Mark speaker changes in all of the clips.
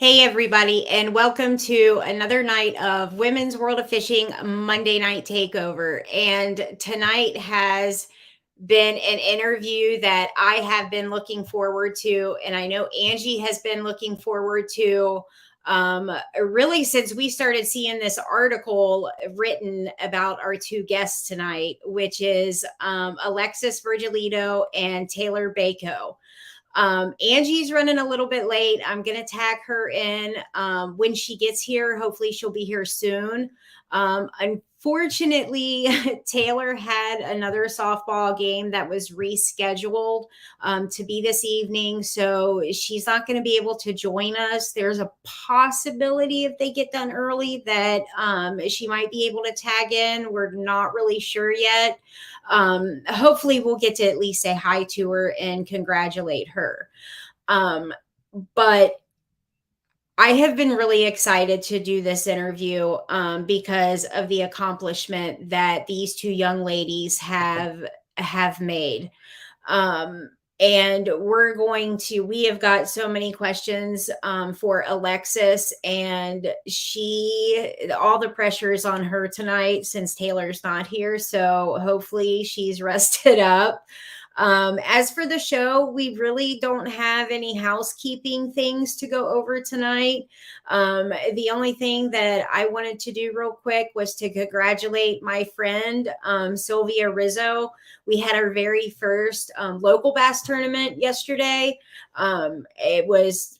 Speaker 1: Hey, everybody, and welcome to another night of Women's World of Fishing Monday Night Takeover. And tonight has been an interview that I have been looking forward to, and I know Angie has been looking forward to really since we started seeing this article written about our two guests tonight, which is Alexis Virgilito and Taylor Bako. Angie's running a little bit late. I'm going to tag her in when she gets here. Hopefully, she'll be here soon. Unfortunately, Taylor had another softball game that was rescheduled to be this evening. So she's not going to be able to join us. There's a possibility if they get done early that she might be able to tag in. We're not really sure yet. Hopefully we'll get to at least say hi to her and congratulate her. But I have been really excited to do this interview because of the accomplishment that these two young ladies have made. And we have got so many questions for Alexis, and all the pressure is on her tonight since Taylor's not here. So hopefully she's rested up. As for the show, we really don't have any housekeeping things to go over tonight. The only thing that I wanted to do real quick was to congratulate my friend, Sylvia Rizzo. We had our very first local bass tournament yesterday. It was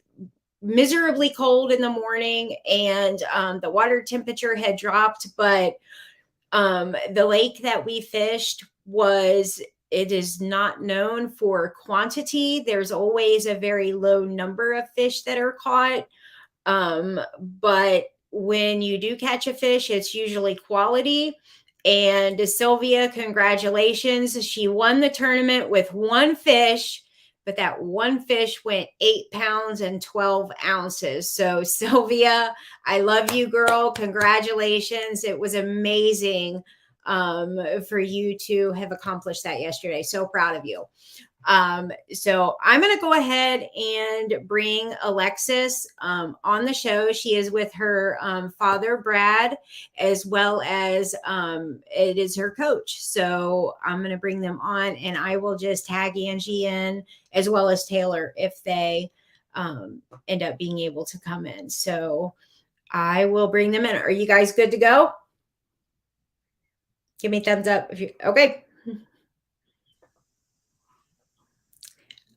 Speaker 1: miserably cold in the morning, and the water temperature had dropped, but the lake that we fished it is not known for quantity. There's always a very low number of fish that are caught. But when you do catch a fish, it's usually quality. And Sylvia, congratulations. She won the tournament with one fish, but that one fish went 8 pounds and 12 ounces. So Sylvia, I love you, girl. Congratulations. It was amazing for you to have accomplished that yesterday. So proud of you. So I'm going to go ahead and bring Alexis on the show. She is with her father, Brad, as well as it is her coach. So I'm going to bring them on, and I will just tag Angie in as well as Taylor if they end up being able to come in. So I will bring them in. Are you guys good to go? Give me a thumbs up if you okay.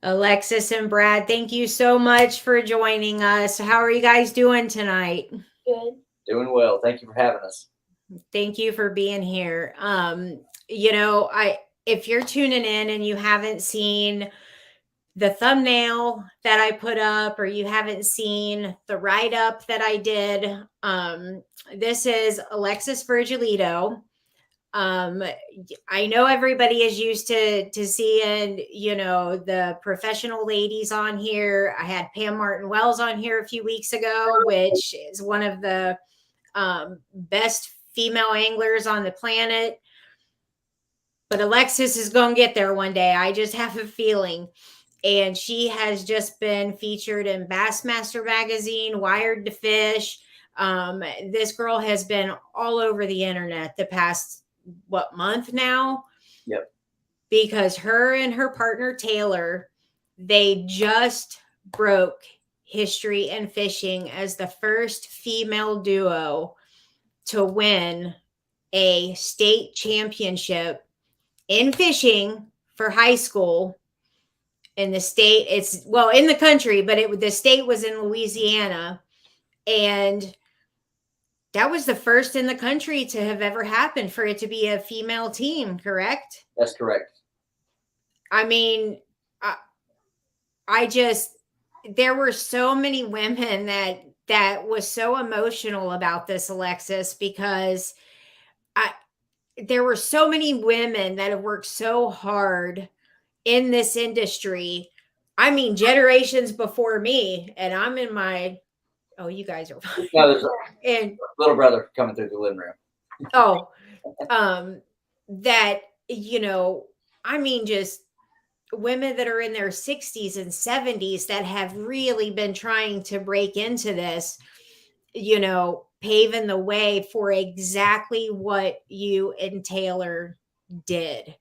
Speaker 1: Alexis and Brad, thank you so much for joining us. How are you guys doing tonight?
Speaker 2: Good. Doing well. Thank you for having us.
Speaker 1: Thank you for being here. If you're tuning in and you haven't seen the thumbnail that I put up, or you haven't seen the write-up that I did, this is Alexis Virgilito. I know everybody is used to seeing, the professional ladies on here. I had Pam Martin Wells on here a few weeks ago, which is one of the best female anglers on the planet. But Alexis is going to get there one day. I just have a feeling. And she has just been featured in Bassmaster Magazine, Wired to Fish. This girl has been all over the internet the past month now?
Speaker 2: Yep.
Speaker 1: Because her and her partner Taylor, they just broke history in fishing as the first female duo to win a state championship in fishing for high school in the state. It's in the country, but the state was in Louisiana, and that was the first in the country to have ever happened for it to be a female team, correct?
Speaker 2: That's correct.
Speaker 1: I mean, there were so many women that was so emotional about this, Alexis, because there were so many women that have worked so hard in this industry. I mean, generations before me, and I'm in my you guys are fine.
Speaker 2: No, there's a little brother coming through the living room.
Speaker 1: That, I mean, just women that are in their 60s and 70s that have really been trying to break into this, paving the way for exactly what you and Taylor did.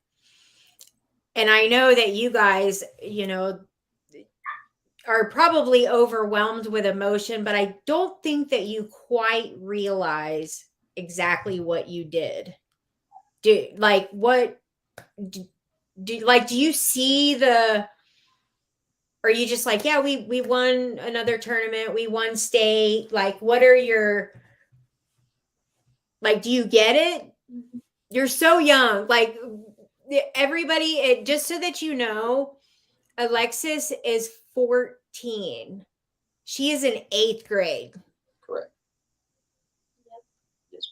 Speaker 1: And I know that you guys, are probably overwhelmed with emotion, but I don't think that you quite realize exactly what you did. Do like what do, do you see the, are you just like, yeah, we won another tournament, we won state, like what are your, like, do you get it? You're so young, like everybody, just so that you know, Alexis is 14. She is in 8th grade.
Speaker 2: Correct. Yes.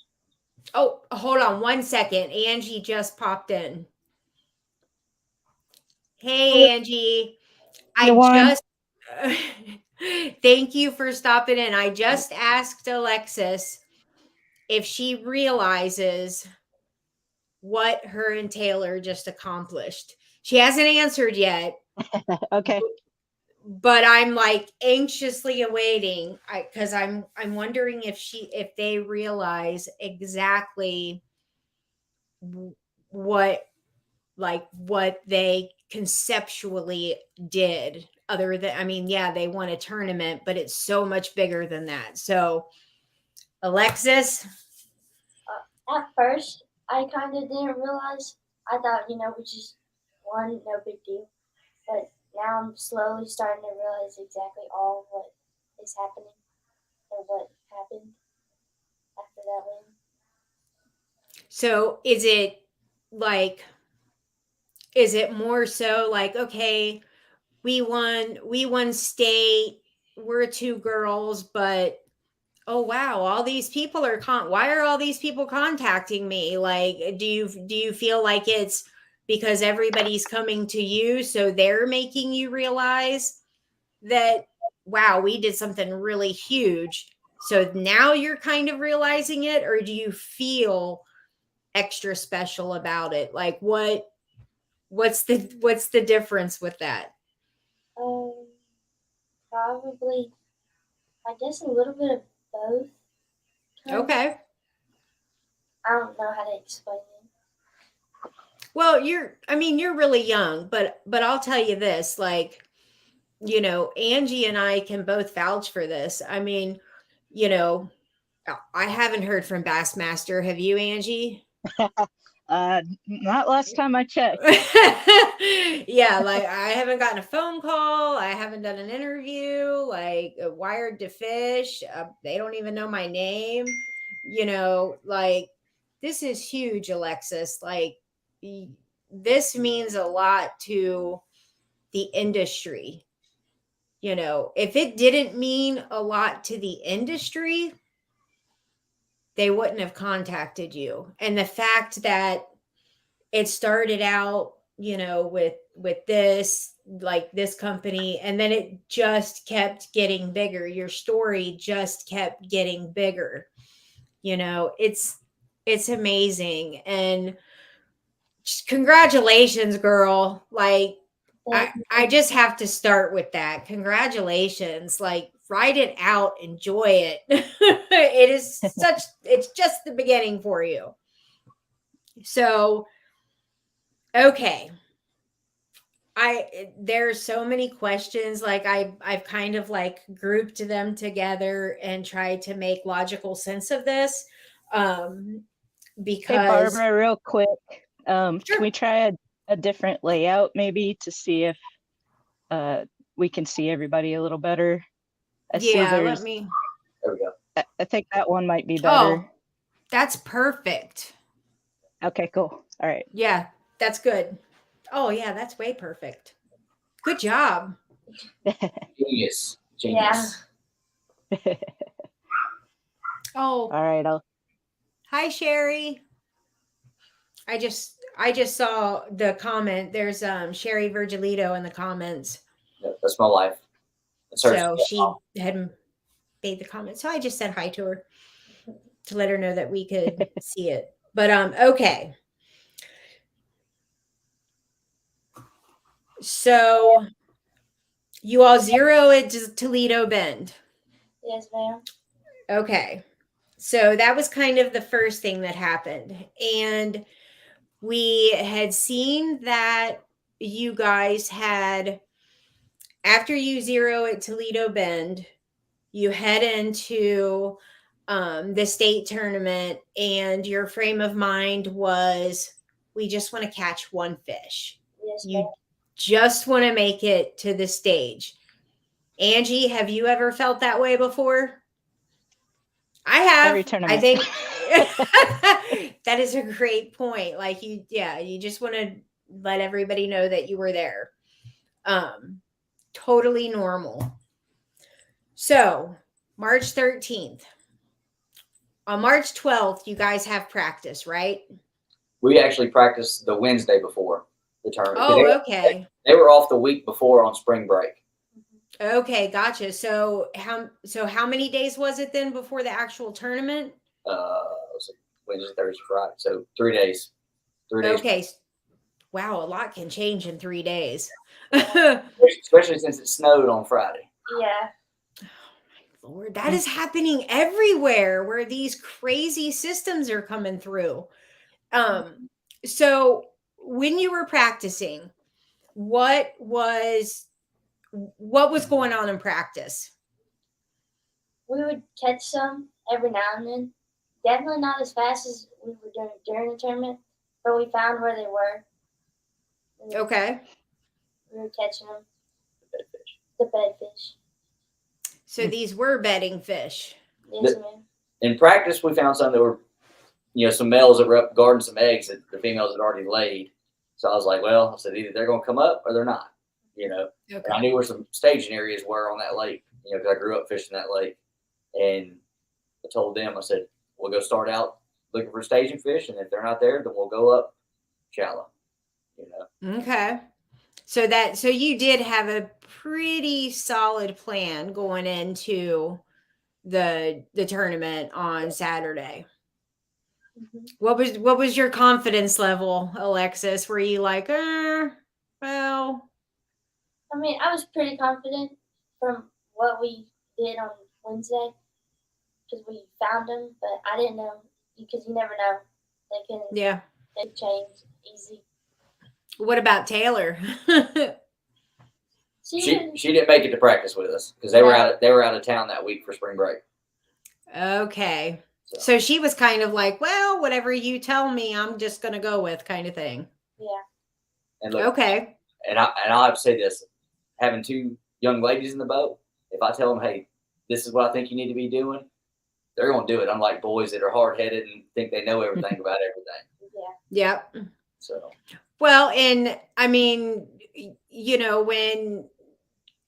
Speaker 1: Oh, hold on 1 second. Angie just popped in. Hey, Angie. I just thank you for stopping in. I just asked Alexis if she realizes what her and Taylor just accomplished. She hasn't answered yet.
Speaker 3: Okay.
Speaker 1: But I'm like anxiously awaiting, because I'm wondering if they realize exactly what they conceptually did, other than, I mean, yeah, they won a tournament, but it's so much bigger than that. So Alexis,
Speaker 4: at first I kind of didn't realize. I thought, we just won, no big deal. But now I'm slowly starting to realize exactly all what is happening or what happened after that win.
Speaker 1: so is it more so like, okay, we won state, we're 2 girls, but oh wow, all these people are why are all these people contacting me? Like, do you feel like it's because everybody's coming to you, so they're making you realize that, wow, we did something really huge, so now you're kind of realizing it? Or do you feel extra special about it? Like, what's the difference with that?
Speaker 4: Probably, I guess, a little bit of both.
Speaker 1: Okay.
Speaker 4: I don't know how to explain it.
Speaker 1: Well, you're really young, but I'll tell you this, like, Angie and I can both vouch for this. I mean, I haven't heard from Bassmaster. Have you, Angie?
Speaker 3: Not last time I checked.
Speaker 1: Yeah, like I haven't gotten a phone call. I haven't done an interview, like Wired to Fish. They don't even know my name. Like, this is huge, Alexis. Like, this means a lot to the industry. If it didn't mean a lot to the industry, they wouldn't have contacted you. And the fact that it started out, with this, like this company, and then it just kept getting bigger. Your story just kept getting bigger. It's amazing. And just congratulations, girl. Like, I just have to start with that. Congratulations. Like, write it out, enjoy it. It's just the beginning for you. So, okay. There's so many questions. Like, I've kind of like grouped them together and tried to make logical sense of this. Because
Speaker 3: Hey, Barbara, real quick.
Speaker 1: Sure.
Speaker 3: Can we try a different layout maybe to see if we can see everybody a little better?
Speaker 1: Let me.
Speaker 2: There we go.
Speaker 3: I think that one might be better.
Speaker 1: Oh, that's perfect.
Speaker 3: Okay, cool. All right.
Speaker 1: Yeah, that's good. Oh, yeah, that's way perfect. Good job.
Speaker 2: Genius.
Speaker 4: Yeah.
Speaker 1: Oh.
Speaker 3: All right.
Speaker 1: Hi, Sherry. I just saw the comment. There's Sherry Virgilito in the comments.
Speaker 2: Yeah, that's my life.
Speaker 1: So she had made the comment. So I just said hi to her to let her know that we could see it. But okay. So you all zero at Toledo Bend.
Speaker 4: Yes, ma'am.
Speaker 1: Okay. So that was kind of the first thing that happened. And we had seen that you guys had, after you zero at Toledo Bend, you head into the state tournament, and your frame of mind was, we just want to catch one fish.
Speaker 4: Yes,
Speaker 1: You
Speaker 4: ma'am.
Speaker 1: just want to make it to the stage. Angie, have you ever felt that way before? I have.
Speaker 3: Every tournament.
Speaker 1: I think that is a great point. Like you just want to let everybody know that you were there. Totally normal. So, March 13th. On March 12th, you guys have practice, right?
Speaker 2: We actually practiced the Wednesday before the tournament. 'cause
Speaker 1: Oh, okay.
Speaker 2: They were off the week before on spring break.
Speaker 1: Okay, gotcha. So how many days was it then before the actual tournament?
Speaker 2: Let's see, Wednesday, Thursday, Friday. So 3 days. 3 days.
Speaker 1: Okay. Wow, a lot can change in 3 days.
Speaker 2: Especially since it snowed on Friday.
Speaker 4: Yeah.
Speaker 1: Lord, that is happening everywhere where these crazy systems are coming through. So when you were practicing, what was going on in practice?
Speaker 4: We would catch some every now and then. Definitely not as fast as we were doing during the tournament, but we found where they were.
Speaker 1: Okay.
Speaker 4: We were catching them. The bedfish.
Speaker 1: So these were bedding fish.
Speaker 4: Yes, ma'am.
Speaker 2: In practice, we found some that were, some males that were up guarding some eggs that the females had already laid. So I was like, well, I said, either they're going to come up or they're not,
Speaker 1: Okay.
Speaker 2: And I knew where some staging areas were on that lake, because I grew up fishing that lake. And I told them, I said, we'll go start out looking for staging fish. And if they're not there, then we'll go up shallow,
Speaker 1: Okay. So you did have a pretty solid plan going into the tournament on Saturday.
Speaker 4: Mm-hmm.
Speaker 1: What was your confidence level, Alexis? Were you like, well?
Speaker 4: I mean, I was pretty confident from what we did on Wednesday because we found them, but I didn't know because you never know. They change easy.
Speaker 1: What about Taylor?
Speaker 2: She didn't make it to practice with us because they were out of town that week for spring break.
Speaker 1: Okay. So she was kind of like, well, whatever you tell me, I'm just going to go with, kind of thing.
Speaker 4: Yeah.
Speaker 2: And look,
Speaker 1: okay.
Speaker 2: And I'll have to say this, having 2 young ladies in the boat, if I tell them, hey, this is what I think you need to be doing, they're going to do it. Unlike boys that are hard-headed and think they know everything about everything.
Speaker 4: Yeah.
Speaker 1: Yep.
Speaker 2: So.
Speaker 1: Well, and I mean, when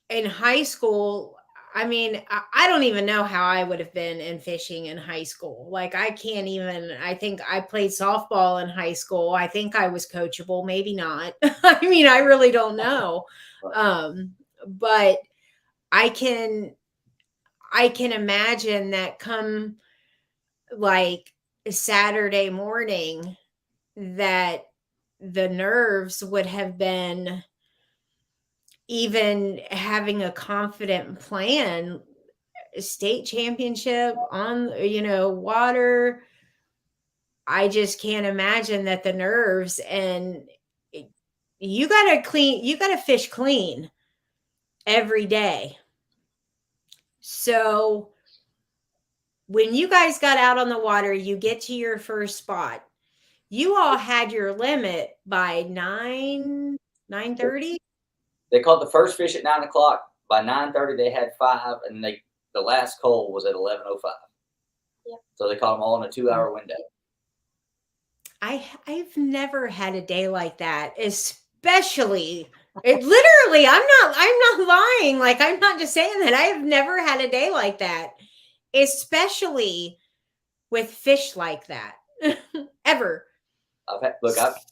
Speaker 1: in high school, I mean, I don't even know how I would have been in fishing in high school. Like, I think I played softball in high school. I think I was coachable, maybe not. I mean, I really don't know. But I can imagine that come like Saturday morning that the nerves would have been, even having a confident plan, state championship on, water. I just can't imagine that the nerves, and you got to fish clean every day. So when you guys got out on the water, you get to your first spot. You all had your limit by 9:30.
Speaker 2: They caught the first fish at 9 o'clock. By 9:30, they had 5, and the last coal was at 11:05.
Speaker 4: Yep.
Speaker 2: So they caught them all in a 2-hour window.
Speaker 1: I've never had a day like that, especially literally. I'm not lying. Like, I'm not just saying that. I have never had a day like that, especially with fish like that ever.
Speaker 2: I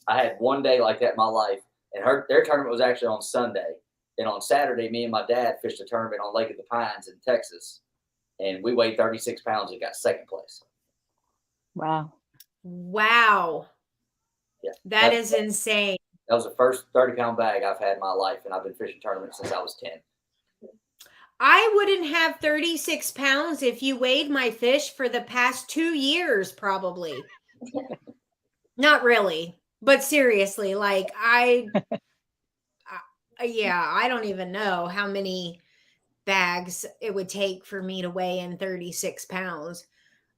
Speaker 2: had one day like that in my life, and their tournament was actually on Sunday. And on Saturday, me and my dad fished a tournament on Lake of the Pines in Texas, and we weighed 36 pounds and got second place.
Speaker 3: Wow.
Speaker 1: Wow.
Speaker 2: Yeah.
Speaker 1: That is insane.
Speaker 2: That was the first 30-pound bag I've had in my life, and I've been fishing tournaments since I was 10.
Speaker 1: I wouldn't have 36 pounds if you weighed my fish for the past 2 years, probably. Not really, but seriously, like yeah, I don't even know how many bags it would take for me to weigh in 36 pounds.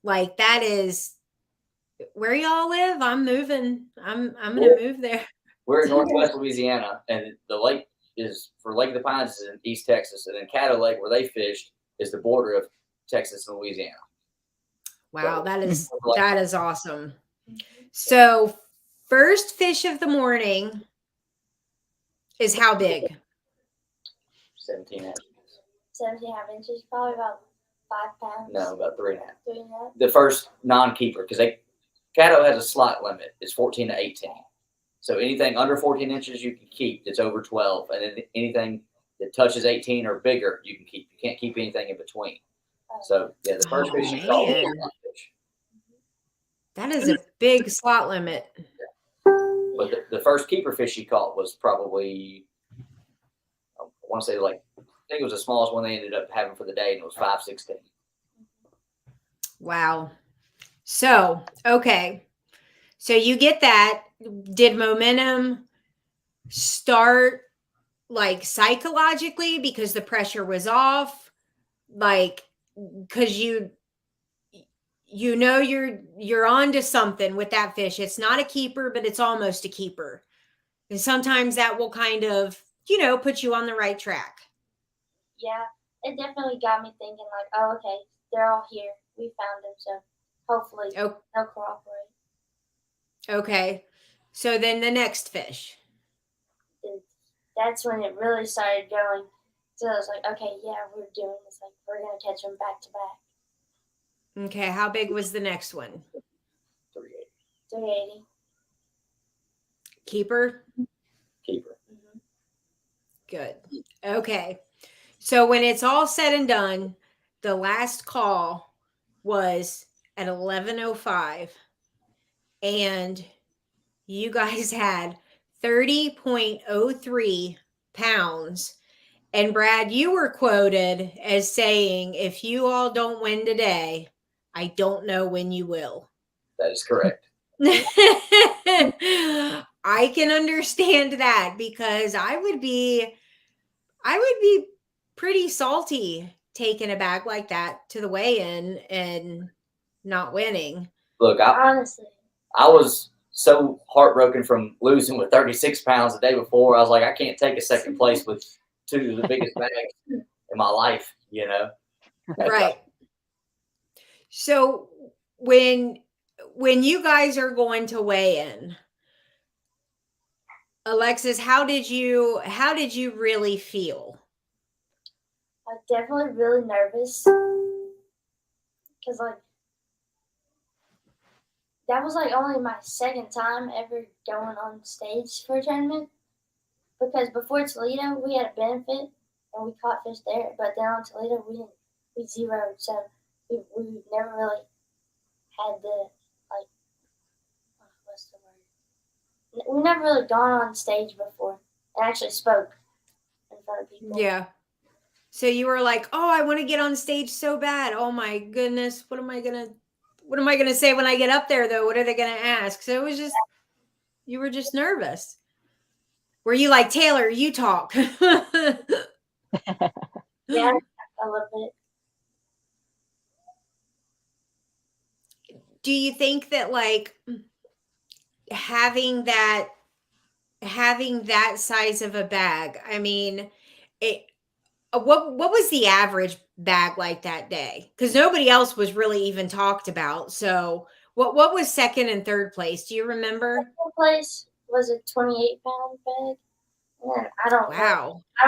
Speaker 1: Like that is where y'all live. I'm moving. I'm gonna move there.
Speaker 2: We're in Northwest Louisiana, and the lake is for Lake of the Pines is in East Texas, and then Caddo Lake, where they fished, is the border of Texas and Louisiana.
Speaker 1: Wow,
Speaker 2: So,
Speaker 1: that is awesome. So, first fish of the morning is how big?
Speaker 2: 17 inches.
Speaker 4: 17.5 inches, probably about 5 pounds.
Speaker 2: No, about 3.5.
Speaker 4: 3.5.
Speaker 2: The first non-keeper, because Caddo has a slot limit. It's 14 to 18. So anything under 14 inches you can keep that's over 12, and then anything that touches 18 or bigger you can keep. You can't keep anything in between. So yeah, the first fish is called
Speaker 1: man.
Speaker 2: fish.
Speaker 1: That is a big slot limit.
Speaker 2: But the first keeper fish she caught was probably, I want to say I think it was the smallest one they ended up having for the day, and it was 5/16.
Speaker 1: Wow. So, okay. So you get that. Did momentum start like psychologically because the pressure was off? Like, because you know you're on to something with that fish. It's not a keeper, but it's almost a keeper. And sometimes that will kind of, put you on the right track.
Speaker 4: Yeah, it definitely got me thinking like, oh, okay, they're all here. We found them, so hopefully they'll cooperate.
Speaker 1: Okay. So then the next fish.
Speaker 4: That's when it really started going. So I was like, okay, yeah, we're doing this. Like, we're going to catch them back to back.
Speaker 1: Okay. How big was the next one?
Speaker 2: 380.
Speaker 4: 380.
Speaker 1: Keeper?
Speaker 2: Keeper.
Speaker 4: Mm-hmm.
Speaker 1: Good. Okay. So when it's all said and done, the last call was at 11:05, and you guys had 30.03 pounds. And Brad, you were quoted as saying, if you all don't win today, I don't know when you will.
Speaker 2: That is correct.
Speaker 1: I can understand that because I would be pretty salty taking a bag like that to the weigh-in and not winning.
Speaker 2: Look,
Speaker 4: honestly,
Speaker 2: I was so heartbroken from losing with 36 pounds the day before. I was like, I can't take a second place with two of the biggest bags in my life,
Speaker 1: Right. So when you guys are going to weigh in, Alexis, how did you really feel?
Speaker 4: I was definitely really nervous because that was only my second time ever going on stage for a tournament. Because before Toledo, we had a benefit and we caught fish there, but then on Toledo we zeroed, so we never really had the what's the word? We never really gone on stage before and actually spoke in front of people.
Speaker 1: Yeah. So you were like, "Oh, I want to get on stage so bad. Oh my goodness, what am I gonna say when I get up there though? What are they gonna ask?" So it was just, you were just nervous. Were you like, "Taylor, you talk"?
Speaker 4: Yeah, a little bit.
Speaker 1: Do you think that having that size of a bag, I mean, what was the average bag like that day? Because nobody else was really even talked about. So what was second and third place? Do you remember?
Speaker 4: Second place was a 28-pound bag. And I don't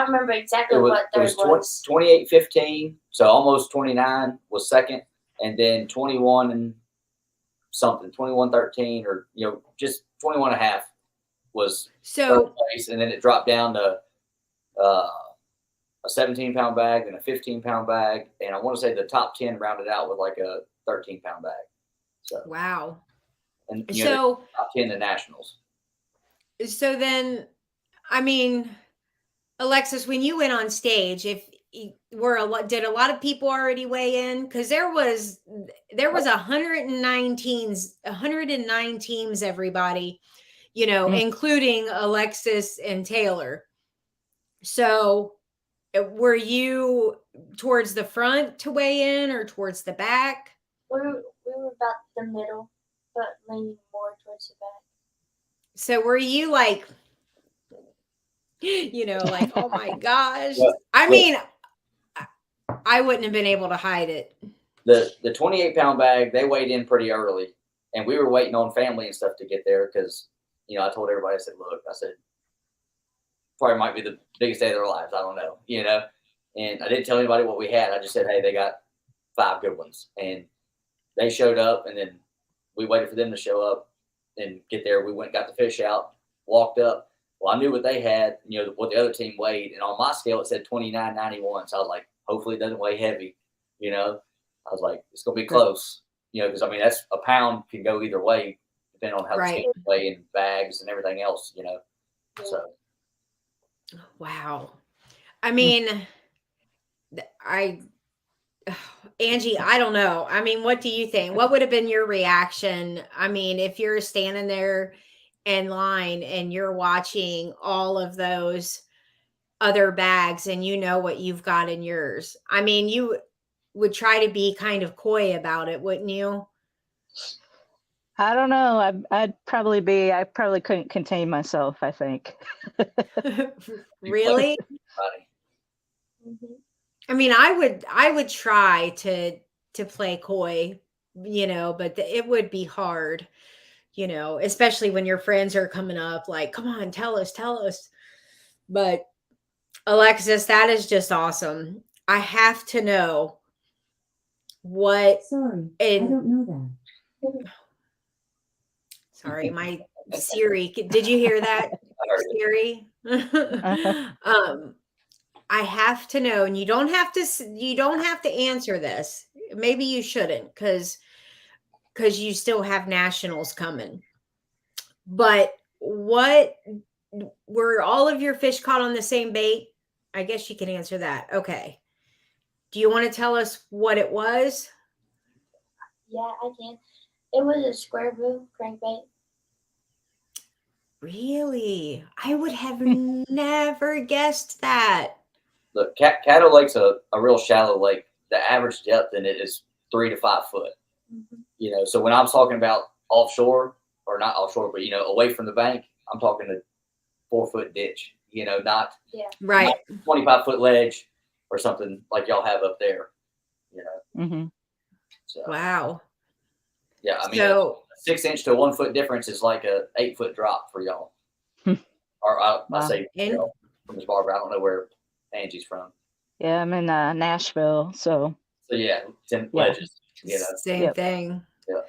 Speaker 4: remember exactly what third was.
Speaker 2: 28.15, so almost 29 was second, and then 21 and something, 21.13, or just 21 and a half was third place, and then it dropped down to a 17-pound bag and a 15-pound bag, and I want to say the top 10 rounded out with like a 13-pound bag. So
Speaker 1: wow.
Speaker 2: And top 10 in nationals.
Speaker 1: So then, I mean, Alexis, when you went on stage, if did a lot of people already weigh in? Because there was 109 teams, 109 teams, everybody,
Speaker 3: Mm.
Speaker 1: including Alexis and Taylor. So were you towards the front to weigh in or towards the back?
Speaker 4: We were about the middle, but leaning more towards the back.
Speaker 1: So were you like, like, oh my gosh.
Speaker 2: Yeah.
Speaker 1: I mean, I wouldn't have been able to hide it.
Speaker 2: The 28-pound bag, they weighed in pretty early, and we were waiting on family and stuff to get there because, I told everybody, I said, look, I said, probably might be the biggest day of their lives. I don't know, and I didn't tell anybody what we had. I just said, hey, they got 5 good ones, and they showed up, and then we waited for them to show up and get there. We went, got the fish out, walked up. Well, I knew what they had, what the other team weighed, and on my scale it said 29.91. So I was like, hopefully it doesn't weigh heavy, I was like, it's gonna be close, because I mean that's a pound can go either way depending on how the scales weigh and bags and everything else, So
Speaker 1: wow. I mean, Angie, I don't know. I mean, what do you think? What would have been your reaction? I mean, if you're standing there in line and you're watching all of those other bags and you know what you've got in yours. I mean, you would try to be kind of coy about it, wouldn't you?
Speaker 3: I don't know. I probably couldn't contain myself, I think.
Speaker 1: Really?
Speaker 4: Mm-hmm.
Speaker 1: I mean, I would try to play coy, but it would be hard, especially when your friends are coming up like, come on, tell us. But Alexis, that is just awesome. I have to know what.
Speaker 5: Sorry, I don't know that.
Speaker 1: Sorry, my Siri. Did you hear that, Siri? I have to know, and you don't have to answer this. Maybe you shouldn't, because you still have nationals coming. But what were all of your fish caught on the same bait? I guess you can answer that. Okay. Do you want to tell us what it was?
Speaker 4: Yeah, I can. It was a square bill crankbait.
Speaker 1: Really? I would have never guessed that.
Speaker 2: Look, Caddo Lake's a real shallow lake. The average depth in it is 3 to 5 foot.
Speaker 4: Mm-hmm.
Speaker 2: So when I'm talking about offshore, or not offshore, but away from the bank, I'm talking a 4-foot ditch. Not
Speaker 1: right,
Speaker 2: not 25-foot ledge or something like y'all have up there.
Speaker 3: Mm-hmm.
Speaker 2: So,
Speaker 1: wow.
Speaker 2: Yeah, I mean,
Speaker 1: so,
Speaker 2: a 6-inch to 1 foot difference is like a 8-foot drop for y'all. Or I say from Miss Barbara. I don't know where Angie's from.
Speaker 3: Yeah, I'm in Nashville, so
Speaker 2: yeah, 10 ledges.
Speaker 1: Same thing.
Speaker 2: Yeah.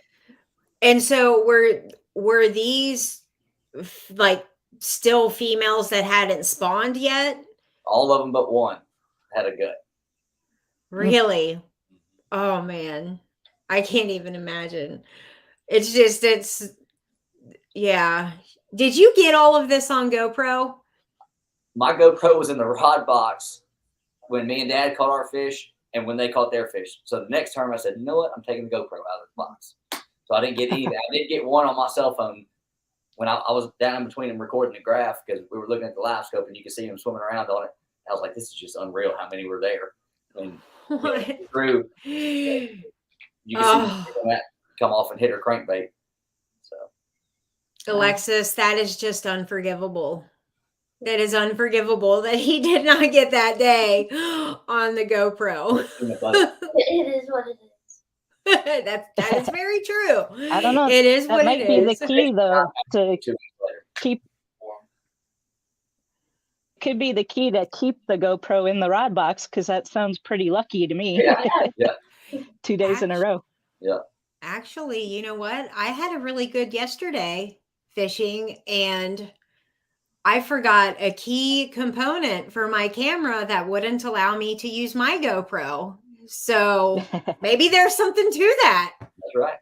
Speaker 1: And so were these like still females that hadn't spawned yet?
Speaker 2: All of them but one had a gut.
Speaker 1: Really? Oh man, I can't even imagine. Yeah. Did you get all of this on GoPro?
Speaker 2: My GoPro was in the rod box when me and Dad caught our fish and when they caught their fish. So the next term I said, you know what? I'm taking the GoPro out of the box. So I didn't get any of that. I did get one on my cell phone when I was down in between them recording the graph because we were looking at the live scope and you could see them swimming around on it. I was like, this is just unreal how many were there. And through, you can see that come off and hit her crankbait. So,
Speaker 1: Alexis, that is just unforgivable. That is unforgivable that he did not get that day on the GoPro.
Speaker 4: It is what it is.
Speaker 1: that is very true.
Speaker 3: I don't know.
Speaker 1: It is what it is.
Speaker 3: That might be the key, though, to keep. Could be the key to keep the GoPro in the rod box because that sounds pretty lucky to me.
Speaker 2: Yeah.
Speaker 3: 2 days in a row.
Speaker 2: Yeah.
Speaker 1: Actually, you know what? I had a really good yesterday fishing and I forgot a key component for my camera that wouldn't allow me to use my GoPro. So maybe there's something to that.
Speaker 2: That's right.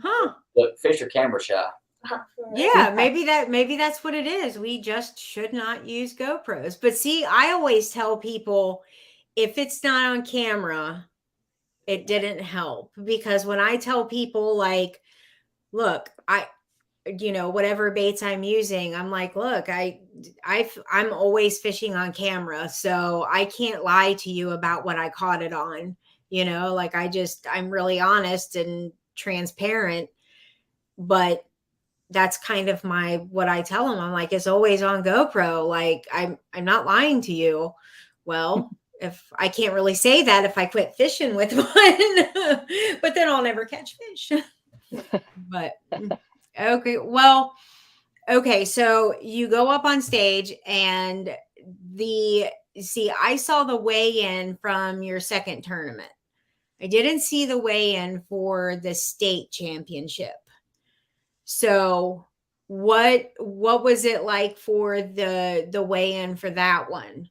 Speaker 1: Huh.
Speaker 2: But fish are camera shy.
Speaker 4: For real.
Speaker 1: Yeah, maybe that's what it is. We just should not use GoPros. But see, I always tell people if it's not on camera, it didn't help, because when I tell people like, look, whatever baits I'm using, I'm like, look, I'm always fishing on camera, so I can't lie to you about what I caught it on. Like I'm really honest and transparent, but that's kind of what I tell them. I'm like, it's always on GoPro. Like I'm not lying to you. Well, if I can't really say that if I quit fishing with one, but then I'll never catch fish. But okay, well, okay, so you go up on stage and I saw the weigh-in from your second tournament. I didn't see the weigh-in for the state championship. So what was it like for the weigh-in for that one?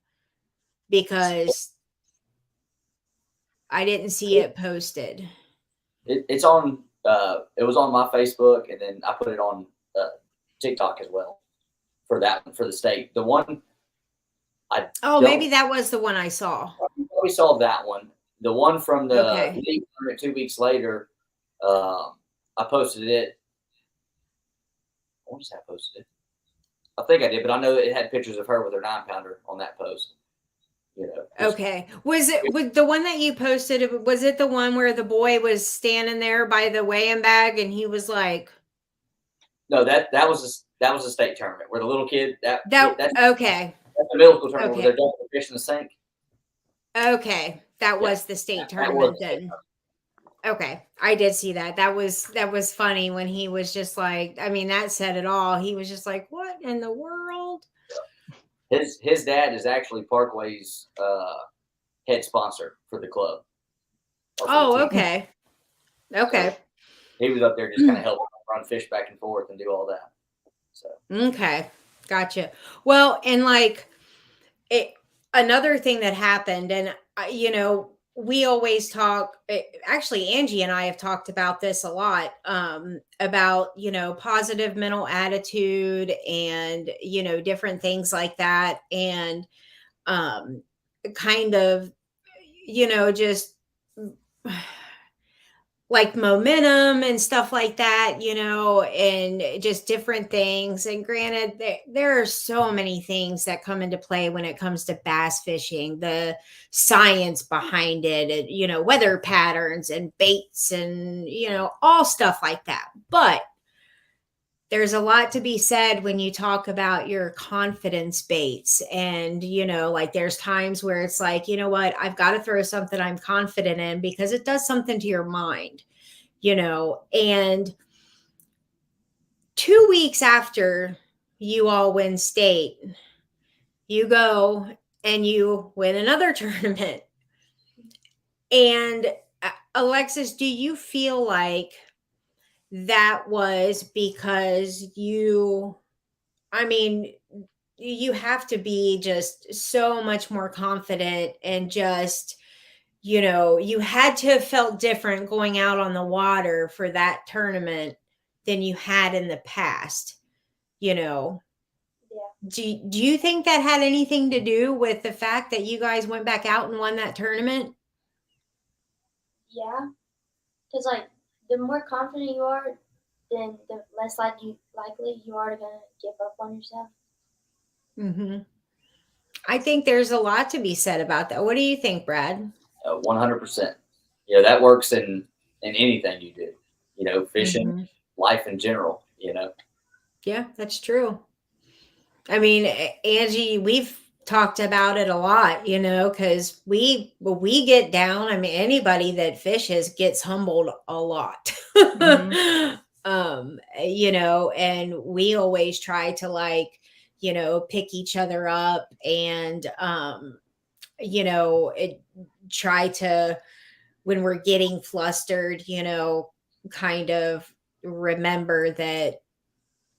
Speaker 1: Because I didn't see it posted.
Speaker 2: It's on. It was on my Facebook, and then I put it on TikTok as well for the state. The one
Speaker 1: maybe that was the one I saw.
Speaker 2: We saw that one. The one from the
Speaker 1: Okay.
Speaker 2: league tournament 2 weeks later, I posted it. I want to say I posted it. I think I did, but I know it had pictures of her with her 9-pounder on that post.
Speaker 1: Okay. Was the one that you posted? Was it the one where the boy was standing there by the weigh-in bag and he was like?
Speaker 2: No, that was a state tournament where the little kid that's
Speaker 1: okay.
Speaker 2: That's the middle school tournament
Speaker 1: Okay.
Speaker 2: where they're dumping the fish in the sink.
Speaker 1: Okay, that was the state tournament then. Okay, I did see that. That was funny when he was just like, I mean, that said it all. He was just like, "What in the world?"
Speaker 2: His dad is actually Parkway's head sponsor for the club.
Speaker 1: Oh, okay. Okay.
Speaker 2: So he was up there just kind of helping run fish back and forth and do all that. So
Speaker 1: okay, gotcha. Well, and like another thing that happened, and we always talk, actually Angie and I have talked about this a lot, about positive mental attitude and different things like that, and kind of just like momentum and stuff like that, and just different things. And granted, there are so many things that come into play when it comes to bass fishing, the science behind it, and, weather patterns and baits and, all stuff like that. But there's a lot to be said when you talk about your confidence baits. And, like there's times where it's like, you know what, I've got to throw something I'm confident in because it does something to your mind, and 2 weeks after you all win state, you go and you win another tournament. And Alexis, do you feel like that was because you have to be just so much more confident and just, you had to have felt different going out on the water for that tournament than you had in the past,
Speaker 4: Yeah.
Speaker 1: Do you think that had anything to do with the fact that you guys went back out and won that tournament?
Speaker 4: Yeah. Because, like, the more confident you are, then the less likely you are to give up on yourself.
Speaker 1: Mm-hmm. I think there's a lot to be said about that. What do you think, Brad?
Speaker 2: 100%. That works in anything you do. Fishing, life in general.
Speaker 1: Yeah, that's true. I mean, Angie, we've talked about it a lot, because when we get down, I mean, anybody that fishes gets humbled a lot. And we always try to pick each other up and, try to, when we're getting flustered, kind of remember that,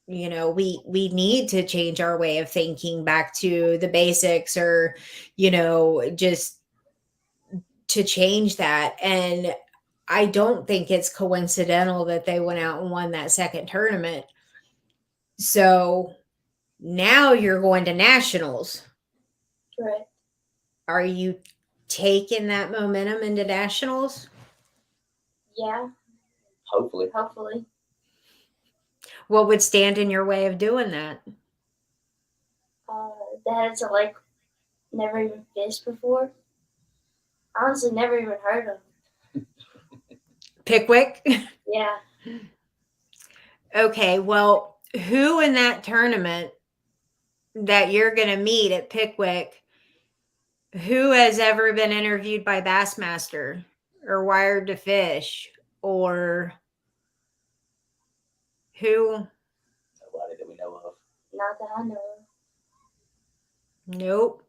Speaker 1: we need to change our way of thinking back to the basics, or, just to change that. And I don't think it's coincidental that they went out and won that second tournament. So now you're going to nationals.
Speaker 4: Correct.
Speaker 1: Are you taking that momentum into nationals?
Speaker 4: Yeah,
Speaker 2: Hopefully.
Speaker 4: hopefully.
Speaker 1: What would stand in your way of doing that?
Speaker 4: That it's like never even fished before. Honestly, never even heard of.
Speaker 1: Pickwick?
Speaker 4: Yeah.
Speaker 1: Okay, well, who in that tournament that you're going to meet at Pickwick, who has ever been interviewed by Bassmaster or Wired to Fish or who?
Speaker 2: Nobody that we know of.
Speaker 4: Not that I know of.
Speaker 1: Nope.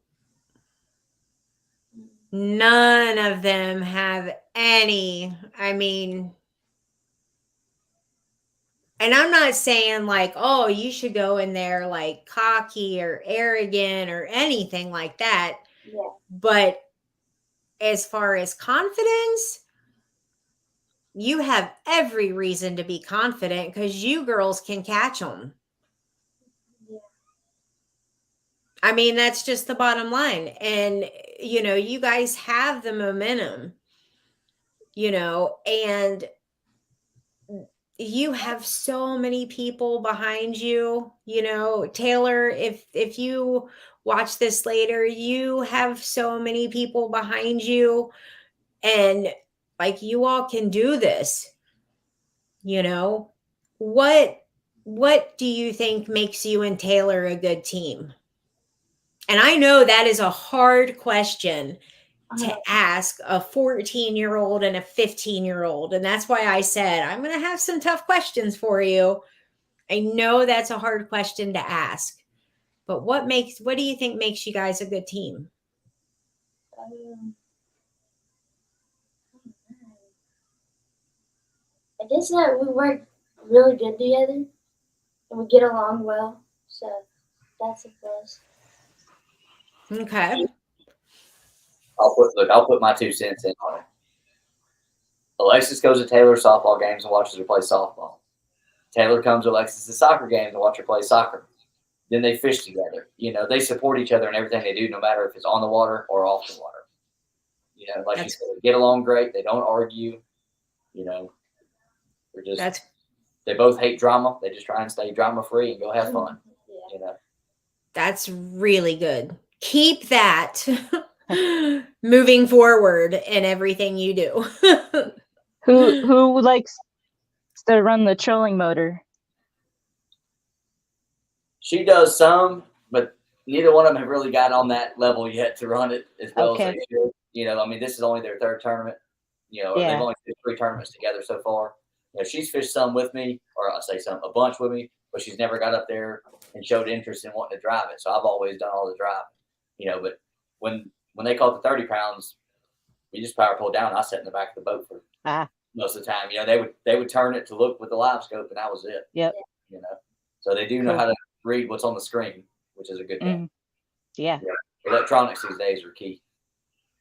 Speaker 1: None of them have any. I mean, and I'm not saying like, oh, you should go in there like cocky or arrogant or anything like that.
Speaker 4: Yeah.
Speaker 1: But as far as confidence, you have every reason to be confident because you girls can catch them.
Speaker 4: Yeah.
Speaker 1: I mean, that's just the bottom line. And, you guys have the momentum, and you have so many people behind you, Taylor, if you watch this later, you have so many people behind you, and like, you all can do this. What do you think makes you and Taylor a good team? And I know that is a hard question to ask a 14-year-old and a 15-year-old. And that's why I said, I'm going to have some tough questions for you. I know that's a hard question to ask, but what do you think makes you guys a good team?
Speaker 4: I guess that we work really good together and we get along well. So that's a plus.
Speaker 1: Okay.
Speaker 2: I'll put my 2 cents in on it. Alexis goes to Taylor's softball games and watches her play softball. Taylor comes to Alexis' soccer games and watch her play soccer. Then they fish together. They support each other in everything they do, no matter if it's on the water or off the water. Like you said, they get along great. They don't argue. They're just they both hate drama. They just try and stay drama free and go have fun.
Speaker 4: Yeah.
Speaker 1: That's really good. Keep that moving forward in everything you do.
Speaker 3: Who likes to run the trolling motor?
Speaker 2: She does some, but neither one of them have really got on that level yet to run it as well as they should. This is only their 3rd tournament. They've only fished 3 tournaments together so far. She's fished some with me, or I say some, a bunch with me, but she's never got up there and showed interest in wanting to drive it. So I've always done all the driving. But when they caught the 30 pounds, we just power pulled down. I sat in the back of the boat for most of the time. They would turn it to look with the live scope, and that was it.
Speaker 3: Yep.
Speaker 2: So they do know how to read what's on the screen, which is a good thing.
Speaker 3: Yeah.
Speaker 2: Electronics these days are key.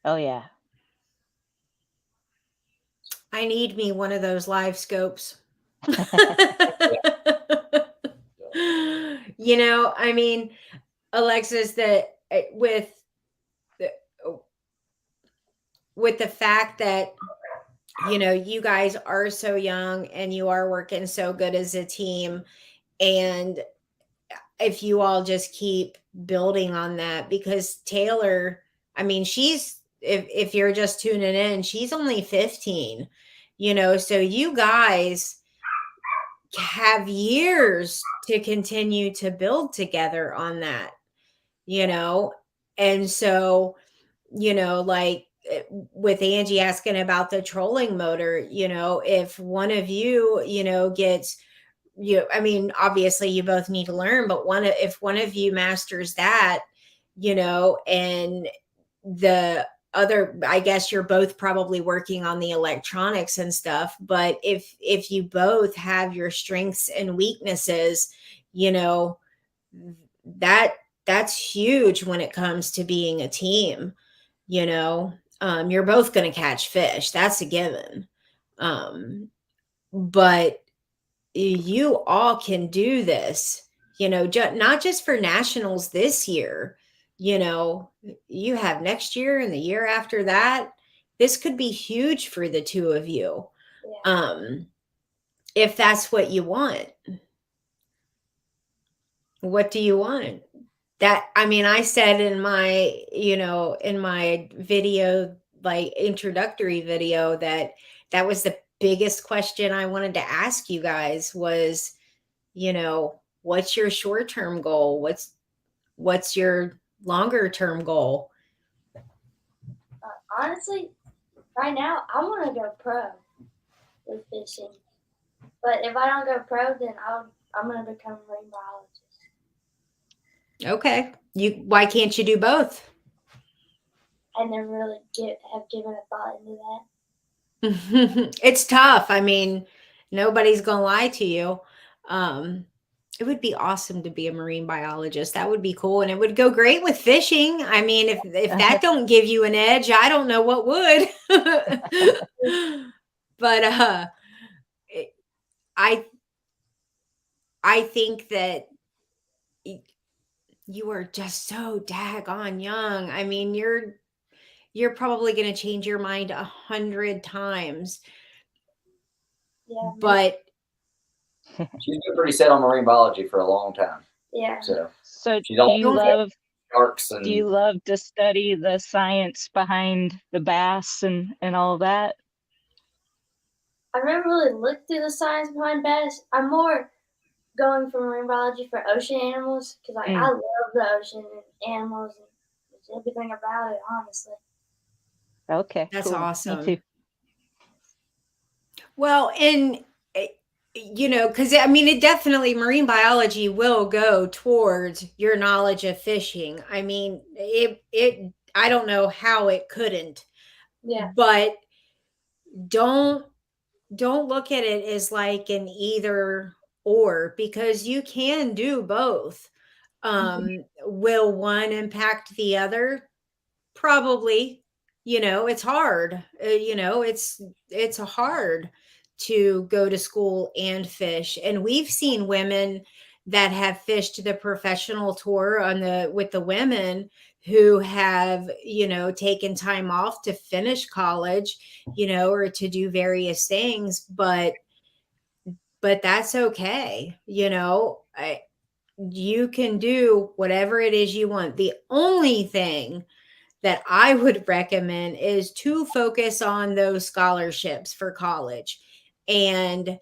Speaker 3: Oh yeah.
Speaker 1: I need me one of those live scopes. Alexis, that with the fact that you guys are so young and you are working so good as a team, and if you all just keep building on that, because Taylor, she's, if you're just tuning in, she's only 15, so you guys have years to continue to build together on that, and so, like with Angie asking about the trolling motor, if one of you, gets, obviously you both need to learn, but if one of you masters that, and the other, I guess you're both probably working on the electronics and stuff, but if you both have your strengths and weaknesses, that's huge when it comes to being a team. You're both going to catch fish, that's a given, but you all can do this, not just for nationals this year, you have next year and the year after that. This could be huge for the two of you.
Speaker 4: Yeah.
Speaker 1: If that's what you want. What do you want? I said in my, in my video, like introductory video, that was the biggest question I wanted to ask you guys was, what's your short-term goal? What's your longer term goal?
Speaker 4: Honestly, right now, I want to go pro with fishing. But if I don't go pro, then I'm going to become a marine biologist.
Speaker 1: Okay. Why can't you do both?
Speaker 4: I never really have given a thought into that.
Speaker 1: It's tough. Nobody's going to lie to you. It would be awesome to be a marine biologist. That would be cool. And it would go great with fishing. If that don't give you an edge, I don't know what would. But I think that you are just so daggone young. You're probably going to change your mind 100 times.
Speaker 4: Yeah.
Speaker 1: But
Speaker 2: she's been pretty set on marine biology for a long time.
Speaker 4: Yeah.
Speaker 3: So
Speaker 2: she
Speaker 3: do you love
Speaker 2: sharks and
Speaker 3: do you love to study the science behind the bass and all that?
Speaker 4: I never really looked through the science behind bass. I'm more going for marine biology for ocean animals because I love the ocean and animals and everything about it, honestly.
Speaker 3: Okay,
Speaker 1: that's
Speaker 3: cool.
Speaker 1: awesome.
Speaker 3: Me too.
Speaker 1: Well, and because it definitely, marine biology will go towards your knowledge of fishing. It I don't know how it couldn't.
Speaker 4: Yeah.
Speaker 1: But don't look at it as like an either or, because you can do both. Will one impact the other? Probably. It's hard. It's hard to go to school and fish. And we've seen women that have fished the professional tour with the women who have, taken time off to finish college, or to do various things, but that's okay. You can do whatever it is you want. The only thing that I would recommend is to focus on those scholarships for college. And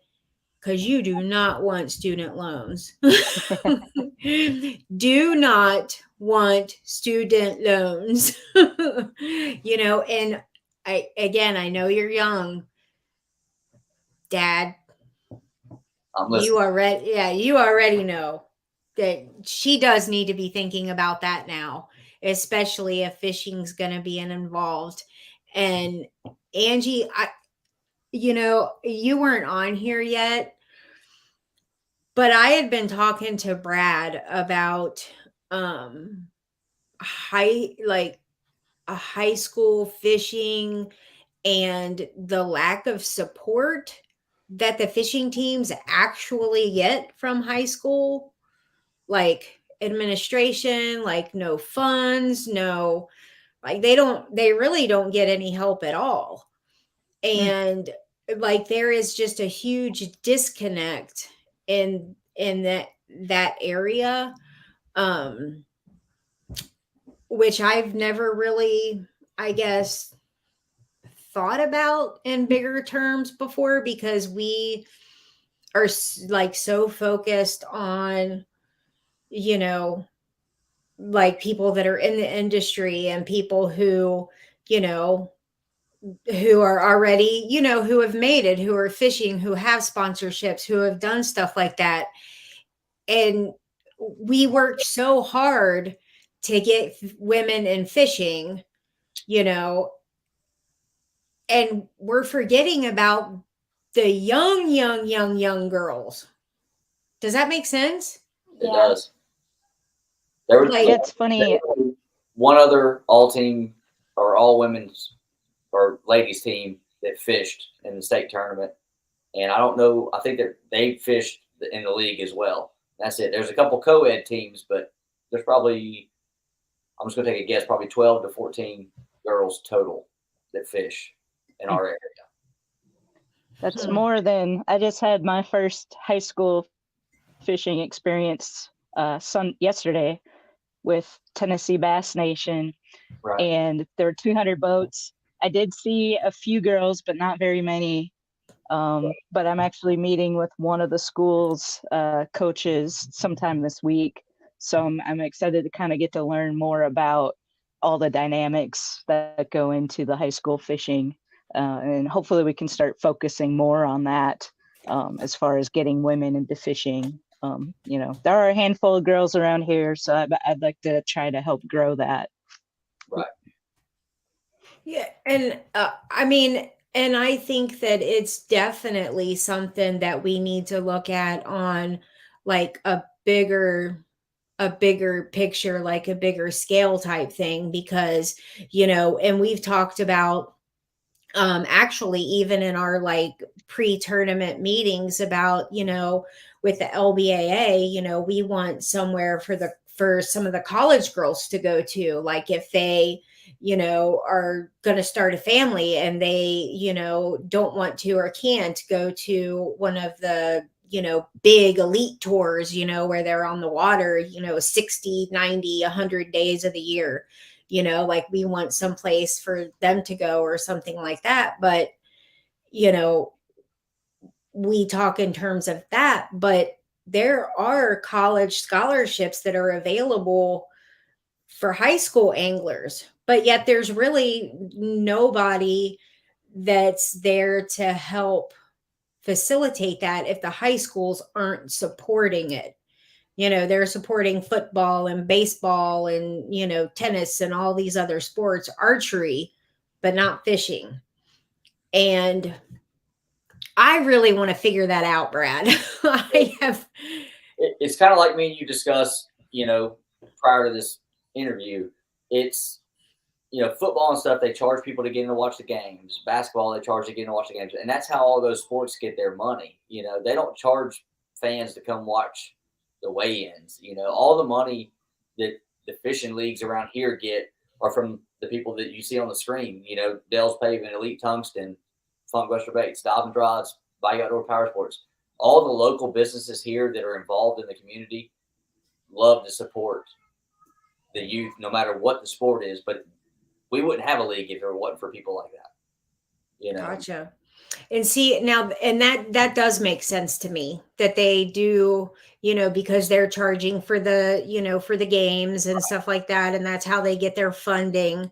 Speaker 1: because you do not want student loans. Do not want student loans. And I know you're young. Dad,
Speaker 2: I'm listening.
Speaker 1: you already know that she does need to be thinking about that now, especially if fishing's going to be involved. And Angie, you weren't on here yet, but I had been talking to Brad about a high school fishing and the lack of support that the fishing teams actually get from high school, like administration, like no funds, no, like they really don't get any help at all. And like there is just a huge disconnect in that area, which I've never really, I guess, thought about in bigger terms before, because we are like so focused on, like people that are in the industry and people who, who are already, who have made it, who are fishing, who have sponsorships, who have done stuff like that. And we worked so hard to get women in fishing, and we're forgetting about the young girls. Does that make sense?
Speaker 2: It does. There was
Speaker 3: It's funny.
Speaker 2: One other all team or all women's or ladies team that fished in the state tournament, and I don't know. I think that they fished in the league as well. That's it. There's a couple co-ed teams, but there's probably, I'm just going to take a guess, probably 12 to 14 girls total that fish in our area.
Speaker 3: That's more than I just had my first high school fishing experience yesterday with Tennessee Bass Nation,
Speaker 2: Right.
Speaker 3: and there were 200 boats. I did see a few girls, but not very many. But I'm actually meeting with one of the school's coaches sometime this week. So I'm excited to kind of get to learn more about all the dynamics that go into the high school fishing. And hopefully we can start focusing more on that as far as getting women into fishing. There are a handful of girls around here, so I'd like to try to help grow that.
Speaker 2: Right.
Speaker 1: Yeah, and and I think that it's definitely something that we need to look at on like a bigger picture, like a bigger scale type thing, because and we've talked about actually even in our like pre-tournament meetings about with the LBAA, we want somewhere for some of the college girls to go to, like if they are going to start a family and they don't want to or can't go to one of the big elite tours, where they're on the water 60, 90, 100 days of the year, like we want some place for them to go or something like that. But we talk in terms of that, but there are college scholarships that are available for high school anglers, but yet there's really nobody that's there to help facilitate that if the high schools aren't supporting it. They're supporting football and baseball and tennis and all these other sports, archery, but not fishing. And I really want to figure that out, Brad.
Speaker 2: It's kind of like me and you discussed, prior to this interview. It's, football and stuff, they charge people to get in to watch the games. Basketball, they charge to get in to watch the games. And that's how all those sports get their money. They don't charge fans to come watch the weigh-ins. All the money that the fishing leagues around here get are from the people that you see on the screen. Dell's Paving, Elite Tungsten, Funkbuster Baits, Dive and Drives, Bayou Outdoor Power Sports. All the local businesses here that are involved in the community love to support the youth, no matter what the sport is. But we wouldn't have a league if it wasn't for people like that.
Speaker 1: Gotcha. And see now, and that does make sense to me that they do, because they're charging for the, for the games and stuff like that. And that's how they get their funding.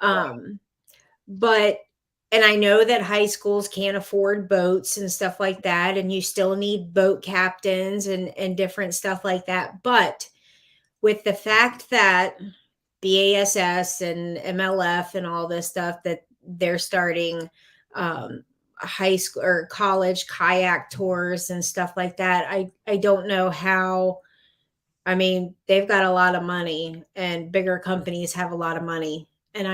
Speaker 1: But, and I know that high schools can't afford boats and stuff like that. And you still need boat captains and different stuff like that. But with the fact that BASS and MLF and all this stuff, that they're starting high school or college kayak tours and stuff like that, I don't know how. I mean, they've got a lot of money and bigger companies have a lot of money. And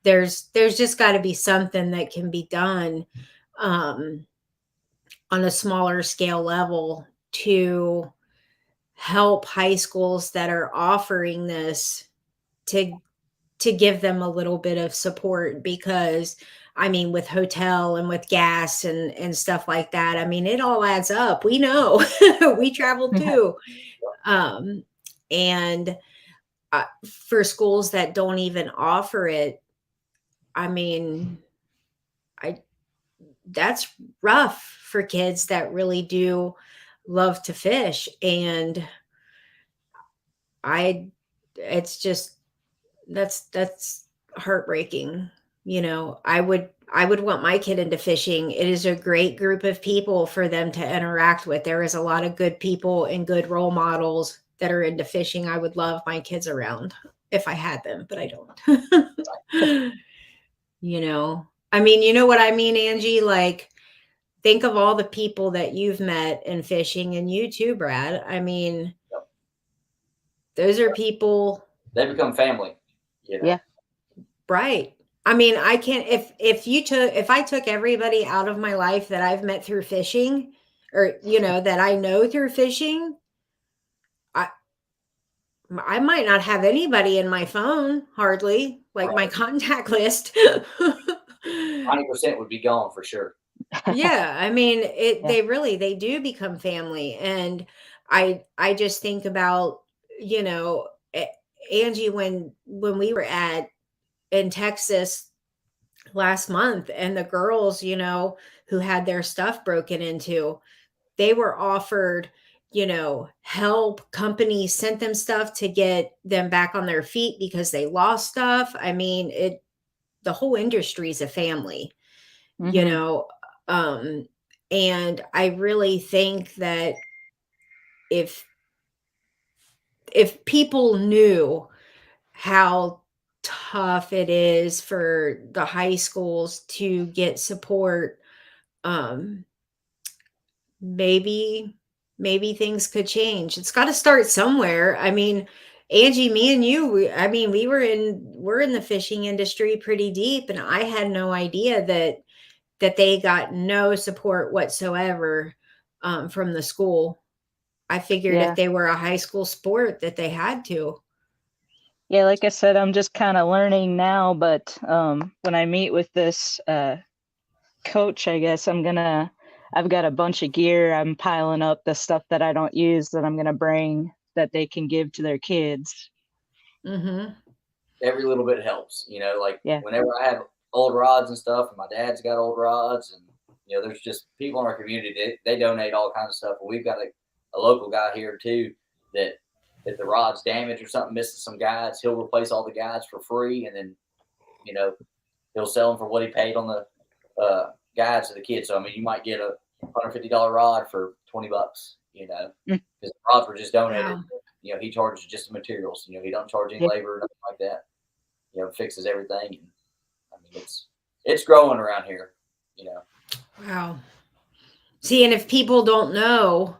Speaker 1: there's just got to be something that can be done on a smaller scale level to help high schools that are offering this to give them a little bit of support, because I mean, with hotel and with gas and stuff like that, I mean, it all adds up. We know. We travel too. And for schools that don't even offer it, I mean, that's rough for kids that really do love to fish. And it's just, that's heartbreaking. I would want my kid into fishing. It is a great group of people for them to interact with. There is a lot of good people and good role models that are into fishing. I would love my kids around if I had them, but I don't. I mean, you know what I mean, Angie? Like, think of all the people that you've met in fishing, and you too, Brad. I mean, those are people.
Speaker 2: They become family.
Speaker 3: Yeah.
Speaker 1: Right. I mean, I can't, if I took everybody out of my life that I've met through fishing, or, that I know through fishing, I might not have anybody in my phone, hardly, like my
Speaker 2: Right.
Speaker 1: contact list.
Speaker 2: 90% would be gone for sure.
Speaker 1: Yeah, I mean,
Speaker 3: Yeah.
Speaker 1: they do become family. And I just think about, you know, Angie, when we were in Texas last month, and the girls, who had their stuff broken into, they were offered, help. Companies sent them stuff to get them back on their feet because they lost stuff. I mean, the whole industry is a family, you
Speaker 3: Mhm.
Speaker 1: know. Um, and I really think that if people knew how tough it is for the high schools to get support, um, maybe things could change. It's got to start somewhere. I mean, Angie, me and you, we're in the fishing industry pretty deep, and I had no idea that they got no support whatsoever, from the school. I figured if
Speaker 3: Yeah.
Speaker 1: they were a high school sport that they had to.
Speaker 3: Yeah, like I said, I'm just kind of learning now, but when I meet with this coach, I guess I've got a bunch of gear. I'm piling up the stuff that I don't use that I'm gonna bring that they can give to their kids.
Speaker 1: Mhm.
Speaker 2: Every little bit helps, like
Speaker 3: Yeah.
Speaker 2: whenever I have old rods and stuff, and my dad's got old rods, and there's just people in our community that they donate all kinds of stuff. And we've got a local guy here too that if the rod's damaged or something, missing some guides, he'll replace all the guides for free, and then you know he'll sell them for what he paid on the guides to the kids. So I mean, you might get a $150 rod for $20, because
Speaker 3: Mm.
Speaker 2: the rods were just donated.
Speaker 1: Wow.
Speaker 2: He charges just the materials. He don't charge any
Speaker 3: Yeah.
Speaker 2: labor or nothing like that. Fixes everything. And I mean, it's growing around here.
Speaker 1: Wow. See, and if people don't know,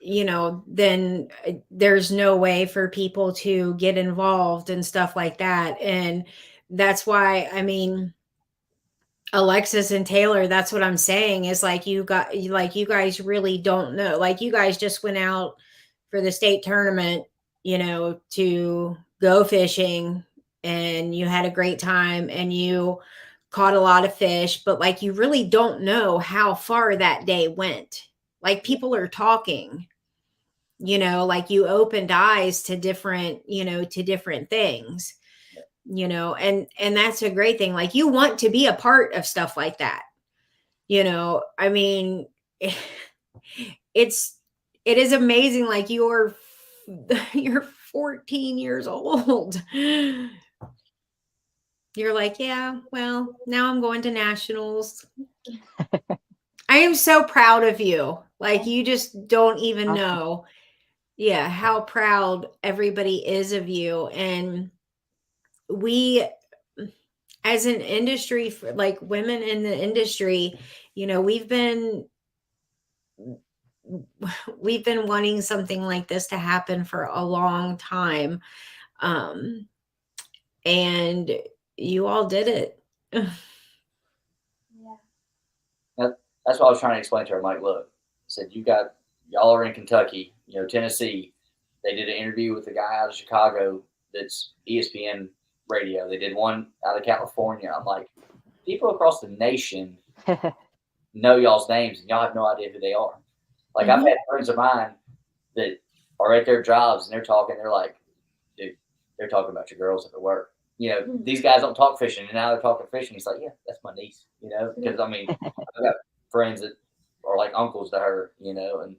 Speaker 1: then there's no way for people to get involved and stuff like that. And that's why, I mean, Alexis and Taylor, that's what I'm saying, is like you guys really don't know. Like, you guys just went out for the state tournament, to go fishing, and you had a great time, and you caught a lot of fish, but like you really don't know how far that day went. Like, people are talking, like you opened eyes to different things, and that's a great thing. Like, you want to be a part of stuff like that. I mean, it's it is amazing. Like, you're 14 years old. You're like, yeah, well, now I'm going to nationals. I am so proud of you. Like, you just don't even
Speaker 3: Awesome.
Speaker 1: know, yeah, how proud everybody is of you. And we, as an industry, for like women in the industry, we've been wanting something like this to happen for a long time. Um, and you all did it.
Speaker 4: Yeah.
Speaker 2: That's what I was trying to explain to her. I'm like, look, I said, y'all are in Kentucky, Tennessee. They did an interview with a guy out of Chicago that's ESPN radio. They did one out of California. I'm like, people across the nation know y'all's names, and y'all have no idea who they are. Like, I've had friends of mine that are at their jobs, and they're talking. They're like, dude, they're talking about your girls at work. These guys don't talk fishing, and now they're talking fishing. He's like, yeah, that's my niece, because I mean, I've got friends that are like uncles to her, and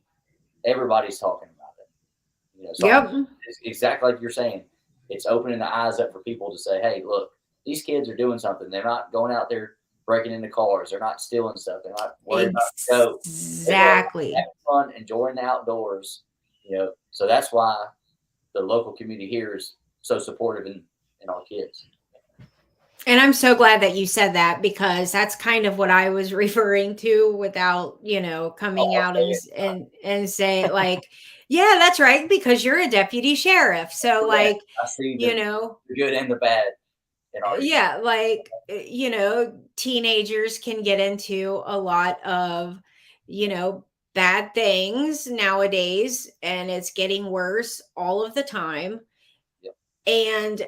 Speaker 2: everybody's talking about it. So
Speaker 1: Yep.
Speaker 2: it's exactly like you're saying. It's opening the eyes up for people to say, hey, look, these kids are doing something. They're not going out there breaking into cars. They're not stealing stuff. They're not worried about dope.
Speaker 1: Exactly.
Speaker 2: They're having fun, enjoying the outdoors. So that's why the local community here is so supportive in our kids.
Speaker 1: And I'm so glad that you said that, because that's kind of what I was referring to, without, coming out and say, like, yeah, that's right, because you're a deputy sheriff. So, like,
Speaker 2: I see the good and the bad in our
Speaker 1: yeah, like, teenagers can get into a lot of, bad things nowadays, and it's getting worse all of the time.
Speaker 2: Yep.
Speaker 1: And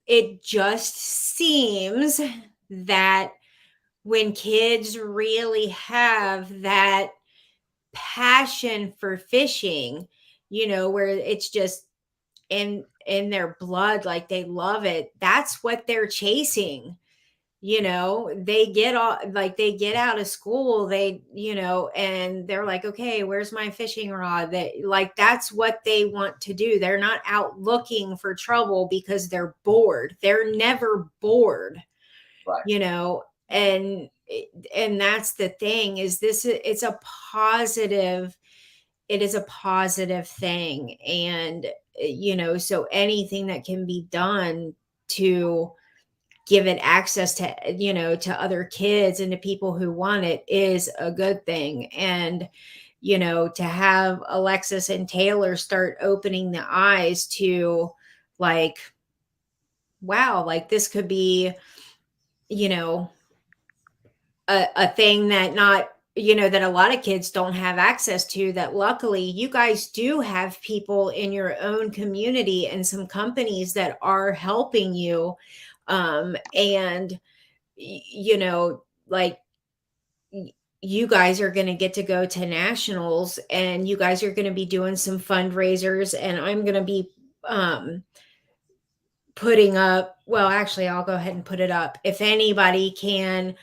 Speaker 1: it just seems that when kids really have that passion for fishing, where it's just in their blood, like they love it, that's what they're chasing. They get out of school, and they're like, okay, where's my fishing rod? That's what they want to do. They're not out looking for trouble because they're bored. They're never bored.
Speaker 2: Right.
Speaker 1: And that's the thing, is it's a positive, it is a positive thing. And so anything that can be done to give it access to other kids and to people who want it is a good thing. And to have Alexis and Taylor start opening the eyes to, like, wow, like this could be a thing that not that a lot of kids don't have access to, that luckily you guys do have people in your own community and some companies that are helping you. And like, you guys are going to get to go to nationals, and you guys are going to be doing some fundraisers, and I'm going to be putting up, well, actually, I'll go ahead and put it up. If anybody can,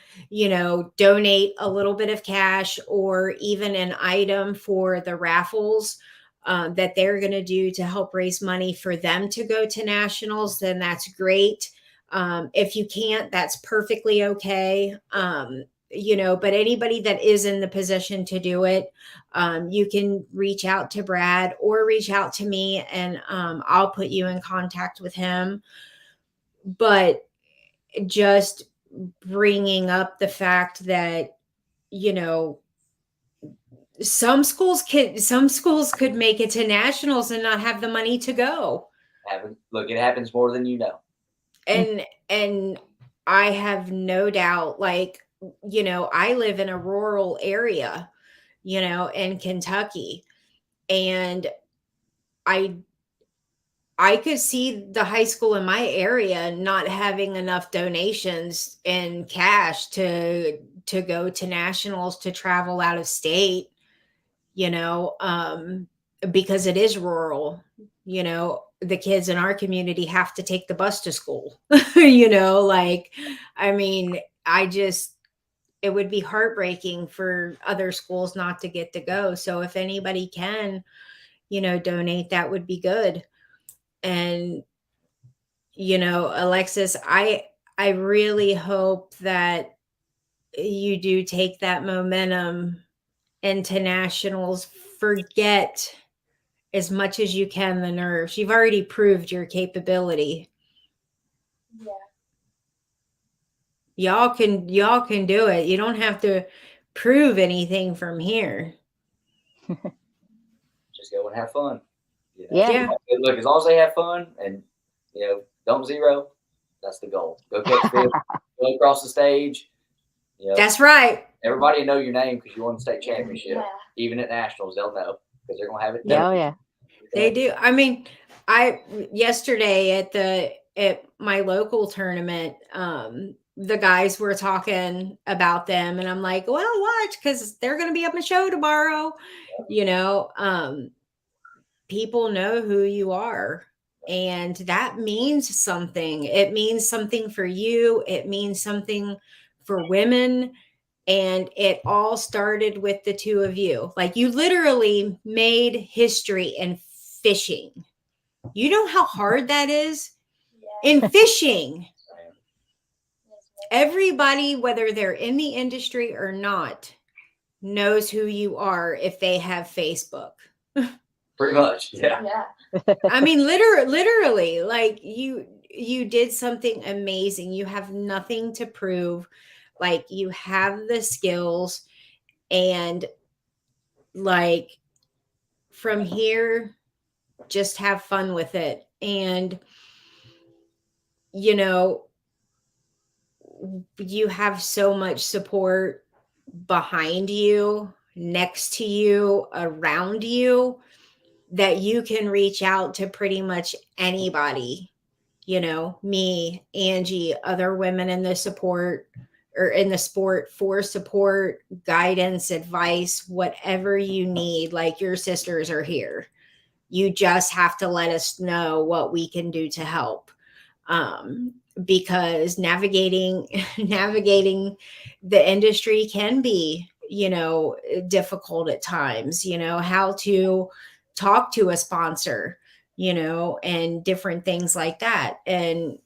Speaker 1: donate a little bit of cash or even an item for the raffles that they're going to do to help raise money for them to go to nationals, then that's great. If you can't, that's perfectly okay. But anybody that is in the position to do it, you can reach out to Brad or reach out to me, and I'll put you in contact with him. But just bringing up the fact that, some schools could make it to nationals and not have the money to go.
Speaker 2: Look, it happens more than you know.
Speaker 1: And I have no doubt, like, I live in a rural area, in Kentucky, and I could see the high school in my area not having enough donations and cash to go to nationals, to travel out of state, because it is rural. The kids in our community have to take the bus to school. Like, I mean, it would be heartbreaking for other schools not to get to go. So if anybody can, donate, that would be good. And Alexis, I really hope that you do take that momentum into nationals. Forget as much as you can the nerves. You've already proved your capability.
Speaker 4: Yeah.
Speaker 1: Y'all can do it. You don't have to prove anything from here.
Speaker 2: Just go and have fun.
Speaker 3: Yeah.
Speaker 2: Look, as long as they have fun and don't zero, that's the goal. Go catch fish, go across the stage.
Speaker 1: That's right.
Speaker 2: Everybody will know your name because you won the state championship.
Speaker 4: Yeah.
Speaker 2: Even at nationals, they'll know because they're gonna have it.
Speaker 3: Yeah. Oh, yeah.
Speaker 1: They do. I mean, yesterday at my local tournament, the guys were talking about them, and I'm like, well, watch, because they're going to be up in the show tomorrow. People know who you are, and that means something. It means something for you. It means something for women. And it all started with the two of you. Like, you literally made history in fishing. You know how hard that is?
Speaker 4: Yeah.
Speaker 1: In fishing.
Speaker 4: Yes, ma'am.
Speaker 1: Everybody, whether they're in the industry or not, knows who you are if they have Facebook.
Speaker 2: Pretty much, yeah.
Speaker 4: Yeah.
Speaker 1: I mean, literally, like, you did something amazing. You have nothing to prove. Like, you have the skills, and like, from here, just have fun with it. And you have so much support behind you next to you, around you, that you can reach out to pretty much anybody, me, Angie, other women in the support or in the sport for support, guidance, advice, whatever you need. Like, your sisters are here. You just have to let us know what we can do to help. Because navigating the industry can be, difficult at times, how to talk to a sponsor, and different things like that. And,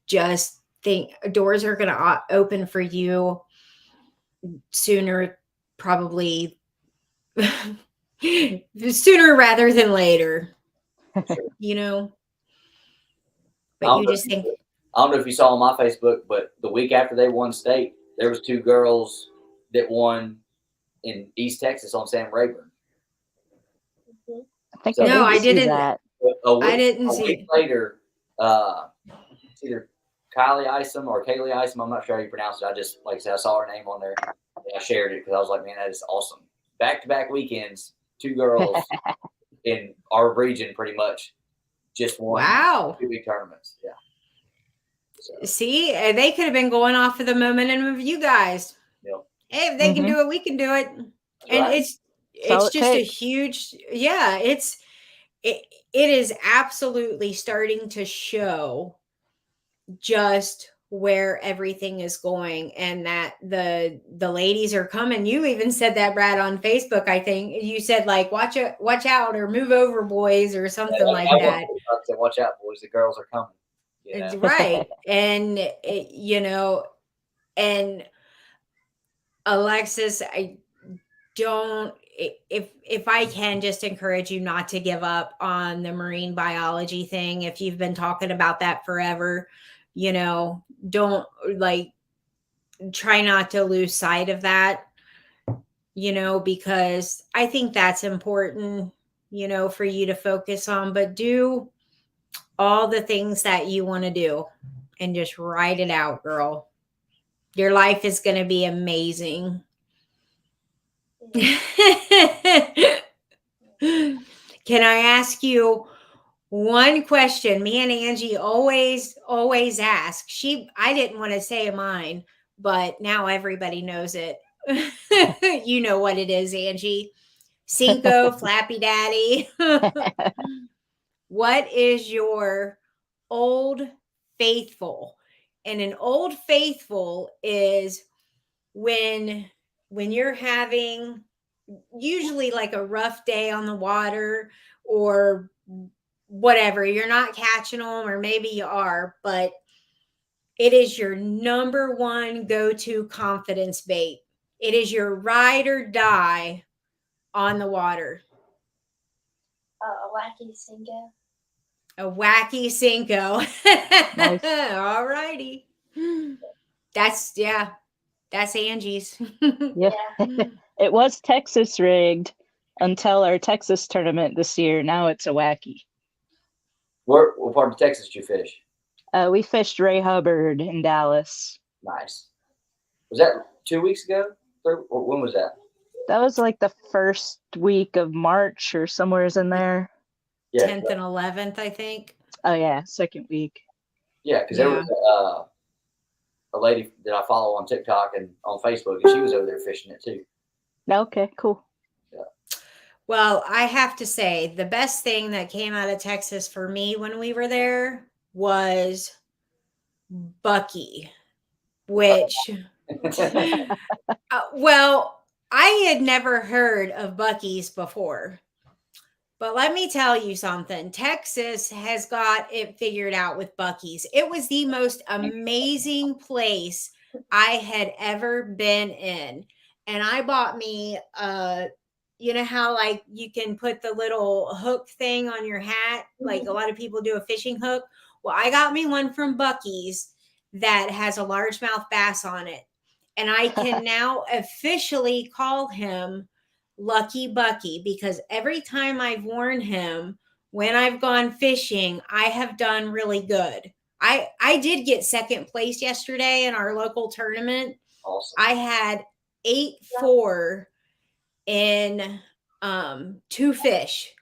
Speaker 1: just think doors are going to open for you sooner, probably sooner rather than later, but you just think.
Speaker 2: I don't know if you saw on my Facebook, but the week after they won state, there was 2 girls that won in East Texas on Sam Rayburn.
Speaker 3: I think
Speaker 2: So-
Speaker 1: No, I
Speaker 3: see
Speaker 1: didn't.
Speaker 3: that.
Speaker 1: I didn't
Speaker 2: a
Speaker 1: see
Speaker 2: week
Speaker 1: it.
Speaker 2: later, it's either Kylie Isom or Kaylee Isom. I'm not sure how you pronounce it. I just, like I said, I saw her name on there. And I shared it because I was like, man, that is awesome. Back-to-back weekends, 2 girls in our region pretty much just won
Speaker 1: Wow.
Speaker 2: 2 big tournaments. Yeah. So,
Speaker 1: See, they could have been going off of the momentum of you guys.
Speaker 2: Yep.
Speaker 1: Hey, if they can do it, we can do it. And
Speaker 2: right.
Speaker 1: it's
Speaker 3: all it
Speaker 1: just a
Speaker 3: takes.
Speaker 1: huge, yeah, it is absolutely starting to show just where everything is going, and that the ladies are coming. You even said that, Brad, on Facebook. I think you said, like, watch out or move over, boys, or something like that.
Speaker 2: I said, watch out, boys. The girls are coming.
Speaker 1: It's right. And and Alexis, I don't, if I can just encourage you not to give up on the marine biology thing. If you've been talking about that forever, don't, like, try not to lose sight of that, because I think that's important, for you to focus on. But do all the things that you want to do and just write it out, girl. Your life is going to be amazing. Can I ask you one question? Me and Angie always ask. I didn't want to say mine, but now everybody knows it. You know what it is, Angie. Cinco, Flappy Daddy. What is your old faithful? And an old faithful is when you're having usually like a rough day on the water or whatever, you're not catching them, or maybe you are, but it is your number one go-to confidence bait. It is your ride or die on the water.
Speaker 4: A wacky Cinco.
Speaker 1: A wacky Cinco.
Speaker 3: Nice.
Speaker 1: All righty. That's Angie's.
Speaker 3: Yeah. It was Texas rigged until our Texas tournament this year. Now it's a wacky.
Speaker 2: What part of Texas did you fish?
Speaker 3: We fished Ray Hubbard in Dallas.
Speaker 2: Nice. Was that 2 weeks ago? When was that?
Speaker 3: That was like the first week of March or somewhere's in there.
Speaker 2: Yeah.
Speaker 1: 10th and 11th, I think.
Speaker 3: Oh yeah, second week.
Speaker 2: Yeah, because there was a lady that I follow on TikTok and on Facebook, and she was over there fishing it too.
Speaker 3: Okay, cool.
Speaker 1: Well, I have to say, the best thing that came out of Texas for me when we were there was Bucky, which, well, I had never heard of Bucky's before. But let me tell you something. Texas has got it figured out with Bucky's. It was the most amazing place I had ever been in. And I bought me, you know how, like, you can put the little hook thing on your hat? Like a lot of people do a fishing hook. Well, I got me one from Bucky's that has a largemouth bass on it. And I can now officially call him Lucky Bucky, because every time I've worn him when I've gone fishing, I have done really good. I did get second place yesterday in our local tournament.
Speaker 2: Awesome.
Speaker 1: I had 8-4 in 2 fish.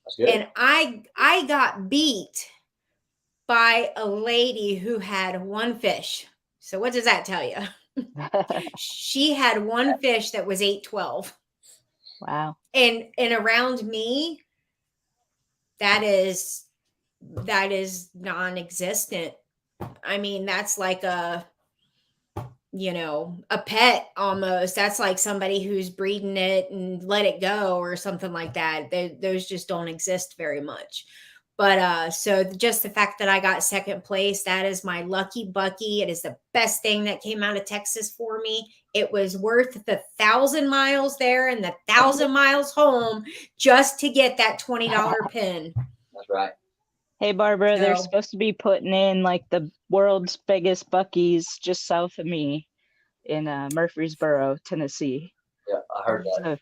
Speaker 2: That's good.
Speaker 1: And I got beat by a lady who had 1 fish. So what does that tell you? She had 1 fish that was 8-12.
Speaker 3: Wow.
Speaker 1: And around me, that is non-existent. I mean, that's like a pet almost. That's like somebody who's breeding it and let it go or something like that. Those just don't exist very much. But so just the fact that I got second place, that is my lucky bucky. It is the best thing that came out of Texas for me. It was worth the 1,000 miles there and the 1,000 miles home just to get that $20 pin.
Speaker 2: That's right.
Speaker 3: Hey, Barbara, they're
Speaker 1: So-
Speaker 3: supposed to be putting in like the world's biggest Buc-ee's just south of me in Murfreesboro, Tennessee.
Speaker 2: Yeah, I heard that.
Speaker 3: So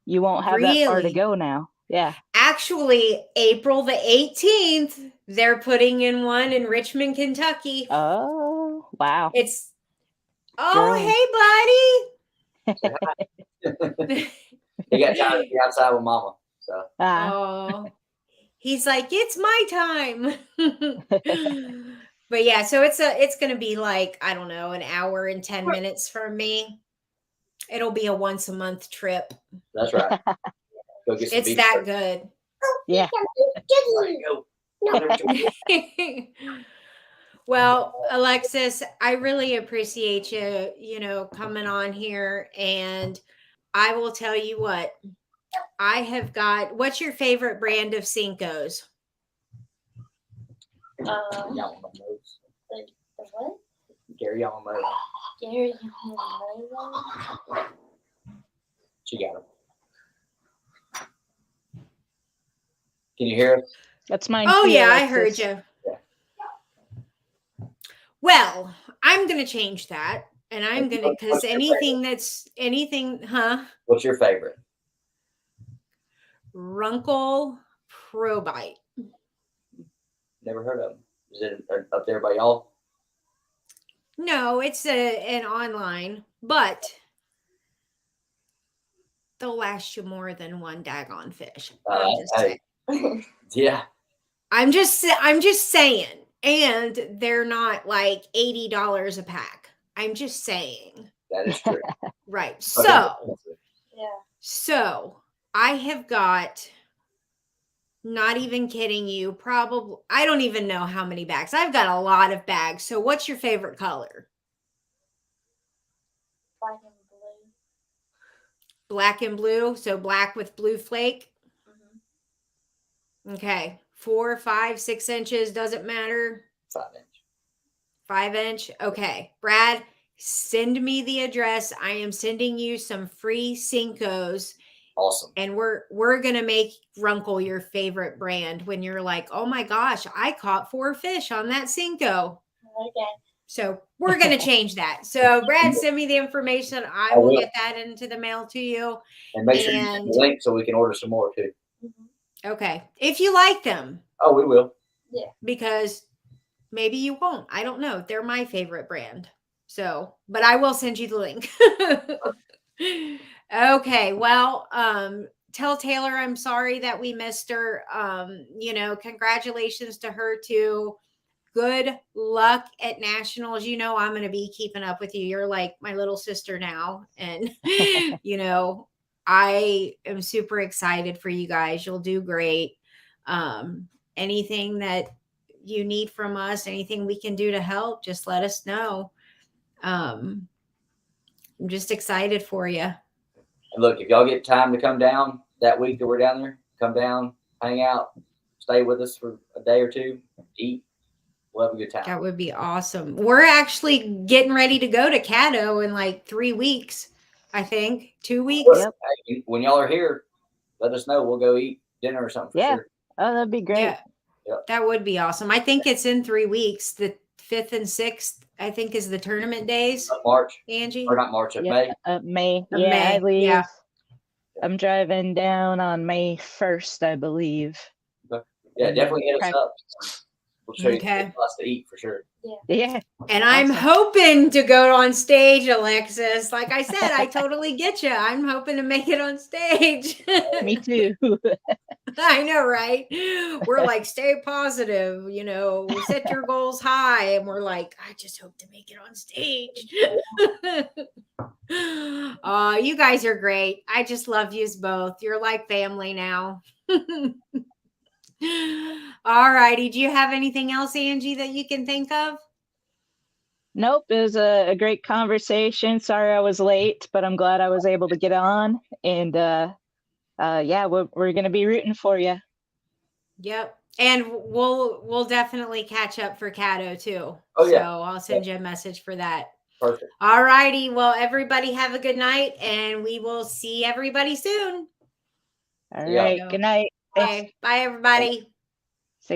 Speaker 3: you won't have that far to
Speaker 1: Really?
Speaker 3: go now. Yeah.
Speaker 1: Actually, April the 18th, they're putting in one in Richmond, Kentucky.
Speaker 3: Oh, wow.
Speaker 1: It's
Speaker 3: Girl.
Speaker 1: hey,
Speaker 2: He got tired of being outside with mama. So
Speaker 1: buddy.
Speaker 3: Ah,
Speaker 1: Oh, he's like, it's my time. But yeah, so it's gonna be like, I don't know, an hour and 10 minutes from me. It'll be a once a month trip.
Speaker 2: that's right. Go get some
Speaker 1: It's
Speaker 2: beef
Speaker 1: that
Speaker 2: jerky.
Speaker 1: good.
Speaker 3: yeah.
Speaker 2: There you go.
Speaker 1: Well, Alexis, I really appreciate you, coming on here. And I will tell you what, what's your favorite brand of Cinco's?
Speaker 2: Y'all on those.
Speaker 4: The what?
Speaker 2: Gary on those.
Speaker 4: Gary Minnows?
Speaker 2: She got him. Can you hear us?
Speaker 3: That's mine.
Speaker 1: Oh
Speaker 3: too,
Speaker 1: yeah, I
Speaker 3: Alexis.
Speaker 1: heard you. Well, I'm gonna change that, and I'm gonna because anything,
Speaker 2: What's your favorite?
Speaker 1: Runkle Pro Bite.
Speaker 2: Never heard of them. Is it up there by y'all?
Speaker 1: No, it's an online, but they'll last you more than one daggone fish.
Speaker 2: Hey. Yeah.
Speaker 1: I'm just saying, and they're not like $80 a pack. I'm just saying.
Speaker 2: That is true.
Speaker 1: Right.
Speaker 2: Okay.
Speaker 4: Yeah.
Speaker 1: So I have got, not even kidding you, probably, I don't even know how many bags. I've got a lot of bags. So what's your favorite color?
Speaker 4: Black and blue.
Speaker 1: Black and blue. So black with blue flake.
Speaker 4: Mm-hmm.
Speaker 1: Okay. 4, 5, 6 inches. Doesn't matter.
Speaker 2: 5 inch.
Speaker 1: 5 inch. Okay. Brad, send me the address. I am sending you some free Cinco's.
Speaker 2: Awesome.
Speaker 1: And we're gonna make Runkle your favorite brand when you're like, oh my gosh, I caught 4 fish on that Cinco.
Speaker 4: Okay.
Speaker 1: So we're gonna change that. So Brad, send me the information. I will get that into the mail to you.
Speaker 2: And make sure you send the link so we can order some more too.
Speaker 4: Mm-hmm.
Speaker 1: Okay. If you like them.
Speaker 2: Oh, we will.
Speaker 4: Yeah.
Speaker 1: Because maybe you won't. I don't know. They're my favorite brand. So, but I will send you the link. Okay. Well, tell Taylor I'm sorry that we missed her. Congratulations to her too. Good luck at nationals. I'm going to be keeping up with you. You're like my little sister now. And, I am super excited for you guys. You'll do great. Anything that you need from us, anything we can do to help, just let us know. I'm just excited for you.
Speaker 2: And look, if y'all get time to come down that week that we're down there, come down, hang out, stay with us for a day or two, eat. We'll have a good time.
Speaker 1: That would be awesome. We're actually getting ready to go to Caddo in like 3 weeks, I think. 2 weeks.
Speaker 3: Yep.
Speaker 2: Hey, when y'all are here, let us know. We'll go eat dinner or something for sure.
Speaker 3: Oh, that'd be great.
Speaker 1: Yeah, that would be awesome. I think it's in 3 weeks. The 5th and 6th, I think, is the tournament days.
Speaker 2: Of March.
Speaker 1: Angie?
Speaker 2: Or not March, of
Speaker 3: Yeah,
Speaker 2: May.
Speaker 3: May.
Speaker 1: Of
Speaker 3: Yeah,
Speaker 1: May,
Speaker 3: I leave.
Speaker 1: yeah.
Speaker 3: I'm driving down on May 1st, I believe.
Speaker 2: Yeah, definitely hit us up. We'll show you
Speaker 1: Okay.
Speaker 2: lots to eat for sure.
Speaker 3: Yeah.
Speaker 1: And I'm
Speaker 3: Awesome.
Speaker 1: hoping to go on stage, Alexis. Like I said, I totally get you. I'm hoping to make it on stage.
Speaker 3: Me too.
Speaker 1: I know, right? We're like, stay positive, set your goals high. And we're like, I just hope to make it on stage. You guys are great. I just love yous both. You're like family now. All righty. Do you have anything else, Angie, that you can think of?
Speaker 3: Nope, it was a great conversation. Sorry I was late, but I'm glad I was able to get on. And yeah, we're gonna be rooting for you.
Speaker 1: Yep. And we'll definitely catch up for Cato too.
Speaker 2: Oh, yeah.
Speaker 1: So I'll send you a message for that.
Speaker 2: Perfect.
Speaker 1: All righty. Well, everybody have a good night, and we will see everybody soon.
Speaker 3: All
Speaker 2: Yeah.
Speaker 3: right. Good night. Thanks.
Speaker 1: Okay. Bye, everybody.